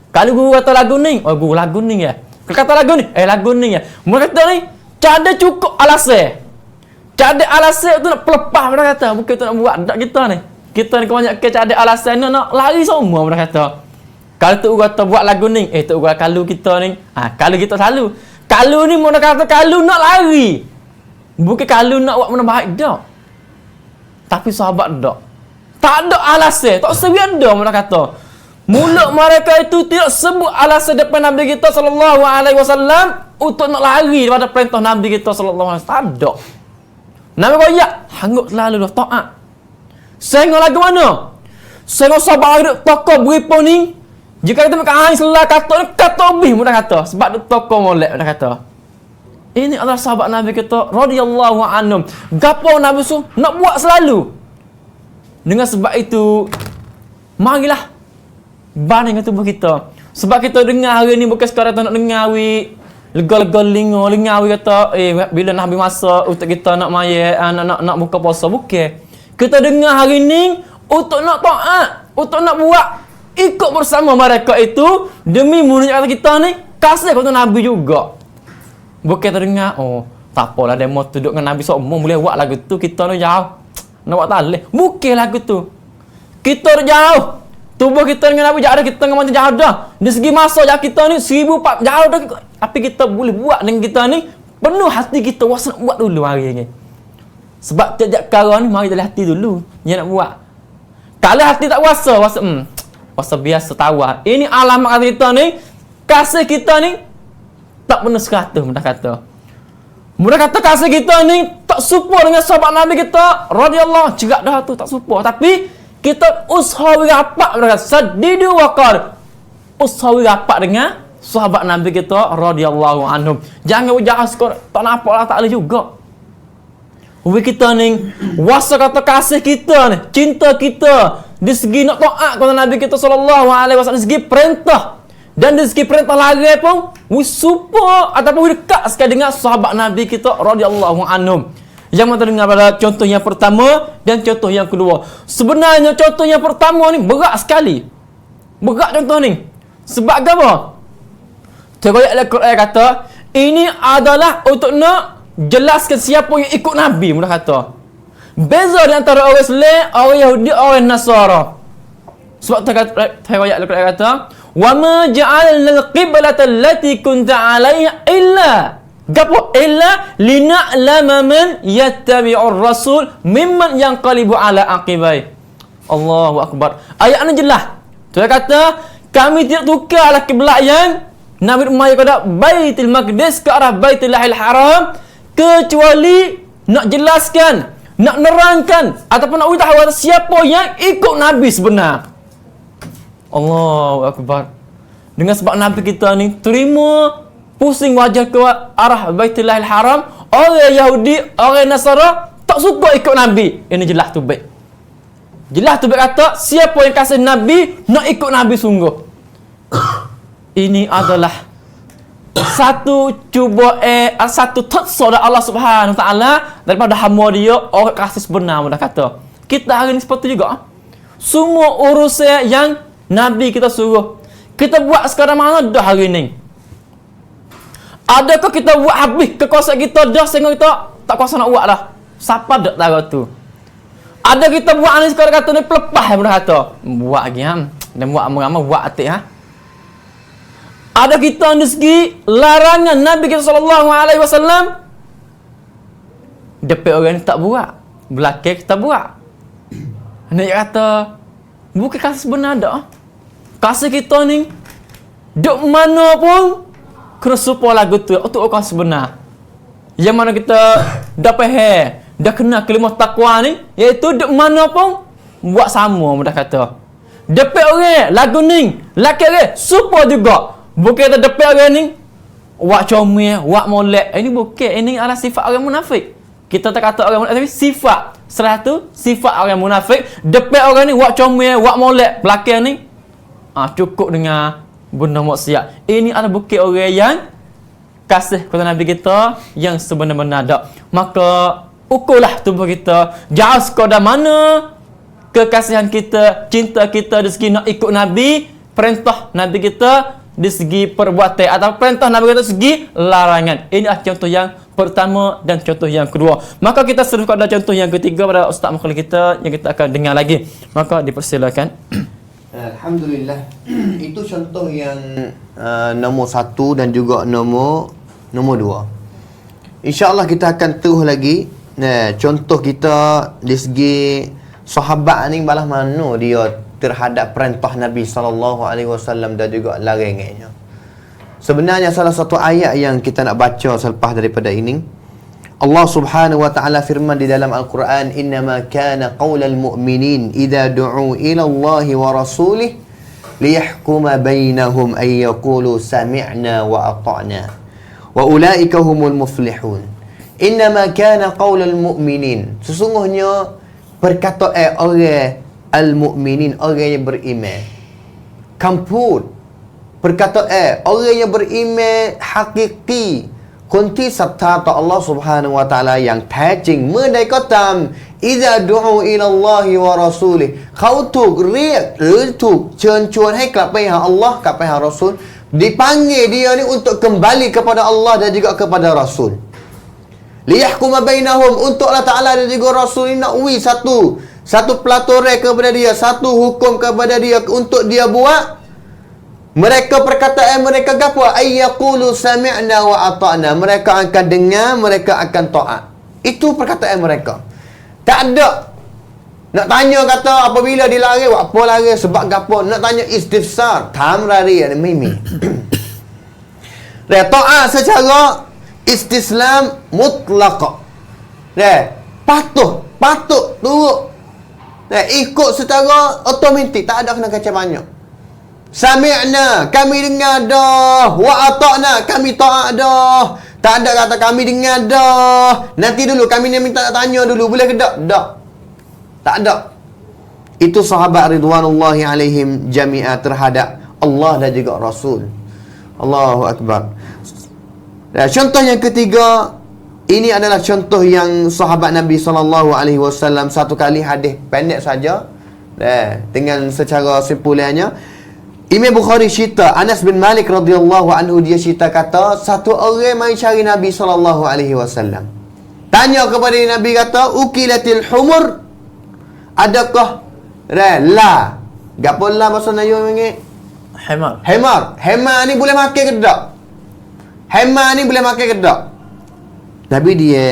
Speaker 3: Kalau guru kata lagu ni, oh guru lagu ni ya. Kalau kata lagu ni, lagu ni ya. Mereka kata ni, tak ada cukup alasan. Tak ada alasan tu nak pelepah mereka kata. Bukan tu nak buat tak kita ni. Kita ni kebanyakan tak ada alasan nak lari semua mereka kata. Kalau tu kata buat lagu ni, tu kalau kita ni, kalau kita selalu. Kalau ni mereka kata kalau nak lari. Bukan kalau nak buat benda baik dah. Tapi sahabat tak. Tak ada alasan. Tak sebiar dah mereka kata. Mulut mereka itu tidak sebut alasan depan Nabi kita sallallahu alaihi wasallam untuk nak lari daripada perintah Nabi kita sallallahu alaihi wasallam. Tak ada. Nabi goyak, hangut selalu dah taat. Sengok lagu mana? Sengok sahabat ada tokoh beripun ni. Jika kita makan selah kata lebih mudah kata. Sebab dia tokoh molek mudah kata. Ini adalah sahabat Nabi kita radhiyallahu anhum. Gapo Nabi su nak buat selalu. Dengan sebab itu marilah banding dengan tubuh kita. Sebab kita dengar hari ni bukan sekadar nak dengar lega-lega lenga kata bila Nabi masa untuk kita nak maya nak buka puasa bukan. Kita dengar hari ni untuk nak taat, untuk nak buat ikut bersama mereka itu demi menunjukkan kita ni kasih kepada Nabi juga. Bukan terdengar, tak apalah demo tu duduk dengan Nabi semua boleh buat lagu tu, kita ni jauh. Nak buat tak boleh. Bukan lagu tu. Kita jauh. Tubuh kita dengan Nabi jauh, kita dengan macam jauh dah. Dari segi masa jauh kita ni 1400 jauh dah. Tapi kita boleh buat dengan kita ni penuh hati kita wasa nak buat dulu hari ni. Sebab tiap-tiap perkara ni mari dari hati dulu yang nak buat. Kalau hati tak wasa wasa biasa tawar. Ini alamat kita ni kasih kita ni tak penuh 100 mudah kata. Mudah kata kasih kita ni tak serupa dengan sahabat Nabi kita radhiyallahu cerak dah tu tak serupa. Tapi kita usahawi rapat mudah kata sadidu waqar. Usahawi rapat dengan sahabat Nabi kita radhiyallahu anhum. Jangan ujar skor tak nampak lah tak boleh juga. Kita ni wasa kata kasih kita ni, cinta kita di segi nak taat kepada Nabi kita sallallahu alaihi wasallam di segi perintah. Dan dari segi perintah lari pun super ataupun dekat sekali dengan sahabat Nabi kita radhiyallahu anhum. Yang kita dengar pada contoh yang pertama dan contoh yang kedua. Sebenarnya contoh yang pertama ni berat sekali. Berat contoh ni. Sebab apa? Tergoyak Al-Quran kata, ini adalah untuk nak jelaskan siapa yang ikut Nabi mudah kata. Beza di antara orang Islam, orang Yahudi, orang Nasara. Sebab tergoyak Al-Quran kata, wa ma ja'alna al-qiblata allati kunta 'alayha illa gapo illa lina'lama man yattabi'ur rasul mimman yanqalibu 'ala aqibai. Allahu akbar. Ayat ni jelas. Dia kata kami tidak tukarlah kiblat yang Nabi Muhammad kepada Baitul Maqdis ke arah Baitullahil Haram kecuali nak jelaskan, nak nerangkan ataupun nak tahu siapa yang ikut Nabi sebenar. Allahu akbar. Dengan sebab Nabi kita ni terima pusing wajah ke arah Baitullahil Haram, orang Yahudi, orang Nasara tak suka ikut Nabi. Ini jelas tu baik. Jelas tu baik kata siapa yang kasih Nabi nak ikut Nabi sungguh. Ini adalah satu taksa dari Allah Subhanahu taala daripada hamba dia orang kasih sebenar mudah kata. Kita hari ni seperti juga. Semua urusan yang Nabi kita suruh kita buat sekarang mana dah hari ni? Adakah kita buat habis kekuasaan kita dah sehingga kita tak kuasa nak buat dah? Siapa dak tahu tu? Ada kita buat ni sekarang kata ni pelepah benda kata. Buat lagi ha. Dan buat amal-amal buat atik ha. Ada kita dari segi larangan Nabi kita sallallahu alaihi wasallam. Depan orang ni tak buat, belakang kita buat. Nak kata bukan kasih sebenar dah. Kasih kita ni duk mana pun kena support lagu tu untuk orang sebenar. Yang mana kita dah faham, dah kenal kalimah takwa ni, iaitu duk mana pun buat sama mudah kata. Depan orang lagu ni, laki orang support juga. Bukan kita depan orang ni buat comel, buat molek. Ini bukan, ini adalah sifat orang munafik. Kita tak kata orang munafik, tapi sifat. Salah tu sifat orang munafik. Depan orang ni buat comel, buat molek. Belakang ni cukup dengan benda maksiat. Ini adalah bukan orang yang kasih kepada Nabi kita yang sebenar-benar ada. Maka ukurlah tubuh kita. Jangan sekadar mana kekasihan kita, cinta kita dari segi nak ikut Nabi, perintah Nabi kita di segi perbuatan atau perintah Nabi kita dari segi larangan. Ini adalah contoh yang pertama dan contoh yang kedua. Maka kita seru kepada contoh yang ketiga pada Ustaz Mukhlis kita yang kita akan dengar lagi. Maka dipersilakan.
Speaker 2: Alhamdulillah. Itu contoh yang nombor 1 dan juga nombor 2. InsyaAllah kita akan terus lagi. Contoh kita di segi sahabat ni balas mana dia terhadap perintah Nabi SAW dan juga larangannya. Sebenarnya salah satu ayat yang kita nak baca selepas daripada ini, Allah Subhanahu wa taala firman di dalam Al-Quran, "Innama kana qaulal mu'minin idza du'u ila Allah wa rasulih liyahkuma bainahum ay yaqulu sami'na wa ata'na wa ulaika humul muflihun." Innama kana qaulal mu'minin, sesungguhnya perkataan orang al-mu'minin, orang yang beriman. Kamput perkataan orang yang beriman hakiki, kunti serta Allah Subhanahu wa taala yang tajing mendaikotam idza du'u ila Allah wa rasulih. Kau tu riak tu chen-chuan hai kat pihak Allah, kat pihak Rasul. Dipanggil dia ni untuk kembali kepada Allah dan juga kepada Rasul. Liyahkuma bainahum, untuk Allah Taala dan juga Rasul ni nak satu pelaturan kepada dia, satu hukum kepada dia untuk dia buat. Mereka perkataan mereka gapo? Ayyaqulu sami'na wa ata'na. Mereka akan dengar, mereka akan taat. Itu perkataan mereka. Tak ada nak tanya kata apabila dilari buat apa lari sebab gapo. Nak tanya istifsar, tamrari ada mimi. Dia taat secara istislam mutlaq. Dia patut turut. Ikut secara otomatik, tak ada kena kacau banyak. Sami'na, kami dengar dah. Wa ata'na, kami taat dah. Tak ada kata kami dengar dah. Nanti dulu kami ni minta tanya dulu, boleh ke tak? Tak. Tak ada. Itu sahabat ridwanullahi alaihim jami'ah terhadap Allah dan juga Rasul. Allahu akbar. Dan contoh yang ketiga, ini adalah contoh yang sahabat Nabi SAW satu kali hadis pendek saja. Dengan secara simpulannya, Imam Bukhari cerita, Anas bin Malik radhiyallahu anhu, dia cerita kata, satu orang mai cari Nabi SAW. Tanya kepada Nabi kata, ukilatil humur, adakah la? Gapo la bahasa Melayu mengi? Hemar ni boleh makan ke tak? Hemar ni boleh makan ke tak? Nabi dia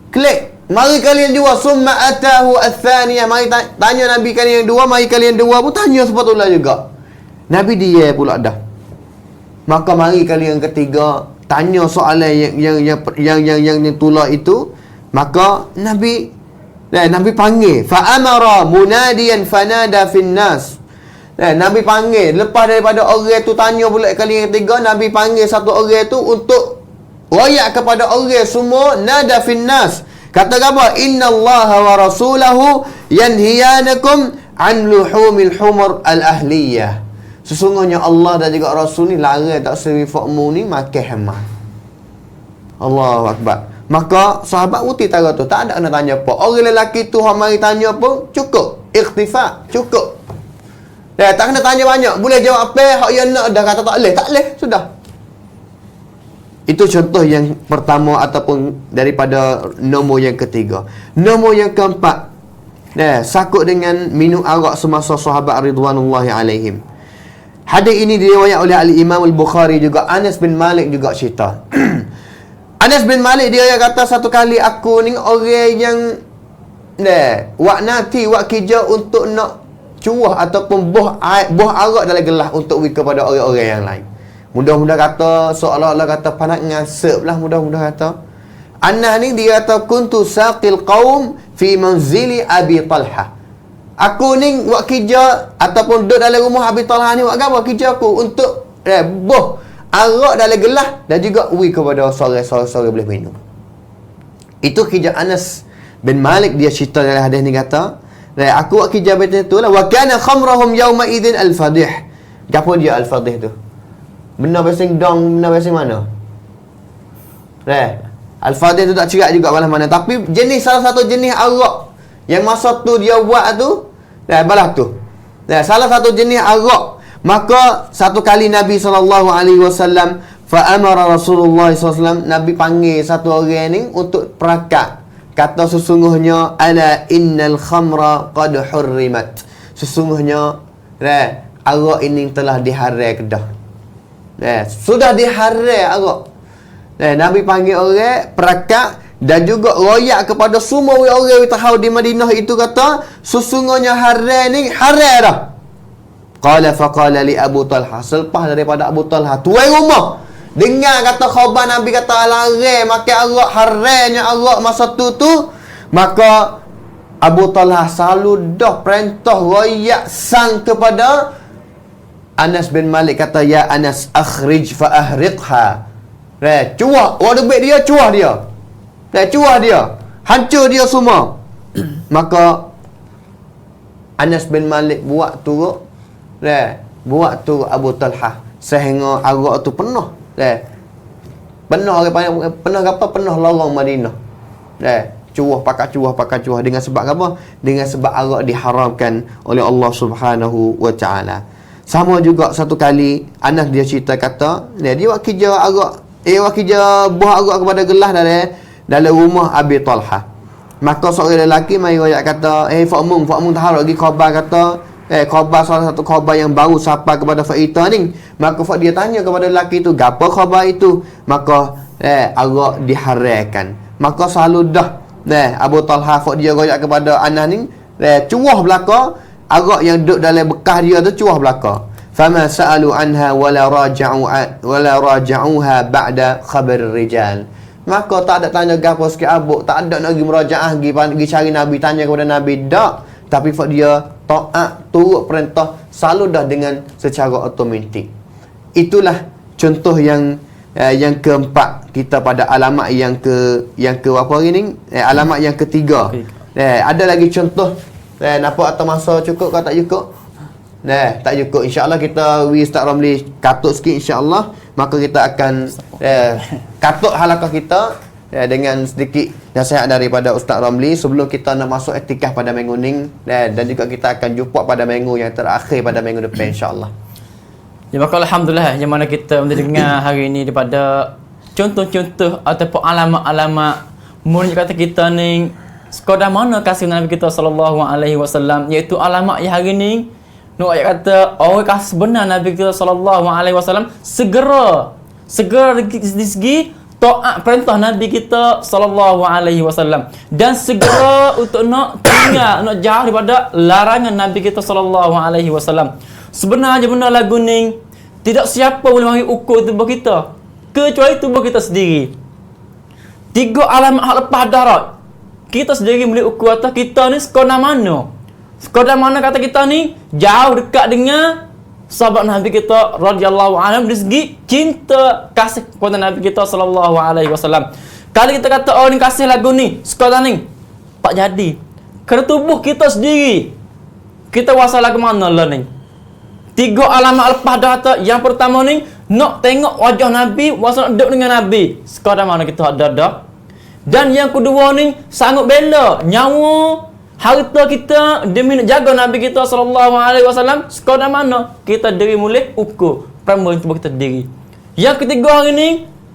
Speaker 2: klik, mari kalian dua, summa atahu ats-tsaniyah, mari tanya Nabi kalian dua, mari kalian dua pun tanya sepatutnya juga. Nabi dia pula dah. Maka mari kalian ketiga tanya soalan yang tolak itu. Maka Nabi panggil, fa amara munadiyan fanada fin nas. Nabi panggil, lepas daripada orang tu tanya pula kali yang ketiga, Nabi panggil satu orang tu untuk royak kepada orang semua, nada fin nas. Kata apa? Innallaha wa rasulahu yanhiyanakum an luhumil humur al-ahliyah. Sesungguhnya Allah dan juga Rasul ni larang tak seri fakmu ni makan hemah. Allahu akbar. Maka sahabat uti tara tu tak ada nak tanya apa. Orang lelaki tu hang mari tanya pun cukup. Ikhtifa, cukup. Tak kena tanya banyak. Boleh jawab apa hak yang nak dah, kata tak boleh. Tak boleh, sudah. Itu contoh yang pertama ataupun daripada nombor yang ketiga. Nombor yang keempat, sakut dengan minum arak semasa sahabat ridwanullahi alaihim. Hadis ini diriwayat oleh Al-Imam Al-Bukhari juga. Anas bin Malik juga cerita. Anas bin Malik dia yang kata, satu kali aku ni orang yang wak nanti wak kerja untuk nak cuah ataupun buah arak dalam gelas untuk beri kepada orang-orang yang lain. Mudah-mudah kata seolah-olah kata panak ngasep lah, mudah-mudah kata. Anas ni dia kata kuntu saqil qaum fi manzili Abi Talha. Aku ni buat kerja ataupun duduk dalam rumah Abi Talha ni buat apa kerja aku untuk buah arak dalam gelas dan juga beri kepada seorang-seorang boleh minum. Itu kerja Anas bin Malik, dia cerita dalam hadis ni kata, aku buat kerja macam tu lah. Wa kana khamrahum yawma idzin al-fadih. Gapo dia al-fadih tu? Benda basing dong, benda basing mana? Al-fadih tu tak cerak juga malah mana. Tapi jenis salah satu jenis arak yang masa tu dia buat tu, balas tu. Salah satu jenis arak. Maka satu kali Nabi SAW fa'amara Rasulullah SAW, Nabi panggil satu orang ni untuk perakat. Kata sesungguhnya ala innal khamra qad hurrimat. Sesungguhnya arak ini telah diharai kedah. Sudah diharai arak. Nabi panggil orang perakat dan juga royak kepada semua orang yang tahu di Madinah itu, kata sesungguhnya harai ni harai dah. Qala faqala li Abu Talha, selepas daripada Abu Talha tuan rumah dengar kata khabar Nabi kata larang makan arak, harainya arak masa tu, maka Abu Talha selalu dah perintah royak sang kepada Anas bin Malik, kata ya Anas akhrij fa ahriqha. Cuah, waduh baik dia, cuah dia. Cuah dia, hancur dia semua. Maka Anas bin Malik buat turut Abu Talha sehingga arak tu penuh. Penuh lorong Madinah. Pakai cuah dengan sebab apa? Dengan sebab arak diharamkan oleh Allah Subhanahu wa taala. Sama juga satu kali Anas dia cerita kata, dia buat kerja arak, buat kerja buah arak kepada gelas dalam rumah Abi Talha. Maka seorang lelaki mai royak kata, Fa'mung tahu lagi khabar kata, khabar salah satu khabar yang baru sampai kepada Faita ni. Maka dia tanya kepada lelaki tu, gapo khabar itu? Maka arak diharaikan. Maka selalu dah Abu Talha dia royak kepada Anas ni, cuah belaka arak yang duduk dalam bekas dia tu, cuah belaka. Fama sa'alu anha wala raja'uha ba'da khabar rijal. Maka tak ada tanya gapo sikit abuk, tak ada nak pergi merajaah, pergi cari Nabi, tanya kepada Nabi, tak. Tapi dia taat, turut perintah, selalu dah dengan secara automatik. Itulah contoh yang keempat kita pada alamat yang ke apa hari ni? Alamat yang ketiga. Ada lagi contoh. Nampak atau masa cukup ke tak cukup? Tak cukup. InsyaAllah kita Ustaz Ramli katuk sikit insyaAllah. Maka kita akan katuk halakah kita dengan sedikit nasihat daripada Ustaz Ramli sebelum kita nak masuk etikah pada minggu ni, dan juga kita akan jumpa pada minggu yang terakhir pada minggu depan insyaAllah.
Speaker 3: Ya, maka alhamdulillah yang mana kita mendengar hari ini daripada contoh-contoh ataupun alamat-alamat menunjuk kata kita ni sekadar mana kasih Nabi kita SAW, iaitu alamat yang hari ni nak ayat kata orang kasih benar Nabi kita SAW segera dari segi taat perintah Nabi kita SAW dan segera untuk nak tinggal, nak jauh daripada larangan Nabi kita SAW. Sebenarnya benar lagu ni tidak siapa boleh mari ukur tubuh kita kecuali tubuh kita sendiri. 3 alamat hak lepas darat kita sendiri boleh ukur atas kita ni sekadar mana. Sekadar mana kata kita ni jauh dekat dengan sahabat Nabi kita radhiyallahu anhu dari segi cinta kasih kepada Nabi kita sallallahu alaihi wasallam. Kalau kita kata ni kasih lagu ni sekadar ni tak jadi. Kerana tubuh kita sendiri kita wasa lagu mana lah ni. 3 alamat lepas data. Yang pertama ni nak tengok wajah Nabi, wasa nak duduk dengan Nabi. Sekadar mana kita ada. Dan yang kedua ni sanggup bela nyawa harta kita demi nak jaga Nabi kita sallallahu alaihi wasallam. Sekadar mana kita diri mulai ukur perempuan tubuh kita sendiri. Yang ketiga hari ni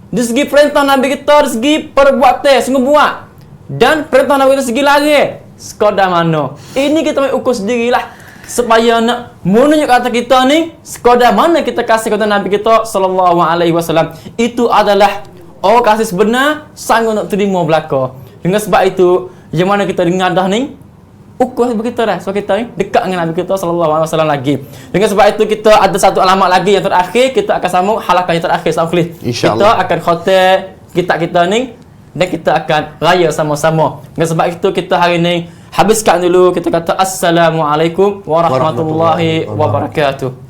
Speaker 3: Dari segi perintah Nabi kita, dari segi perbuatan, sungguh buat. Dan perintah Nabi kita segi lari. Sekadar mana. Ini kita mau ukur sendirilah. Supaya nak menunjuk kata kita ni, sekadar mana kita kasih kepada Nabi kita sallallahu alaihi wasallam. Itu adalah kasih sebenar, sanggup nak terima belaka. Dengan sebab itu, yang mana kita dengar dah ni, ukur kita dah. So kita ni dekat dengan Nabi kita sallallahu alaihi wasallam lagi. Dengan sebab itu kita ada satu alamat lagi yang terakhir, kita akan sambung halakan yang terakhir Ustaz. Kita akan khatam kita ni dan kita akan raya sama-sama. Dengan sebab itu kita hari ni habiskan dulu, kita kata assalamualaikum warahmatullahi wabarakatuh.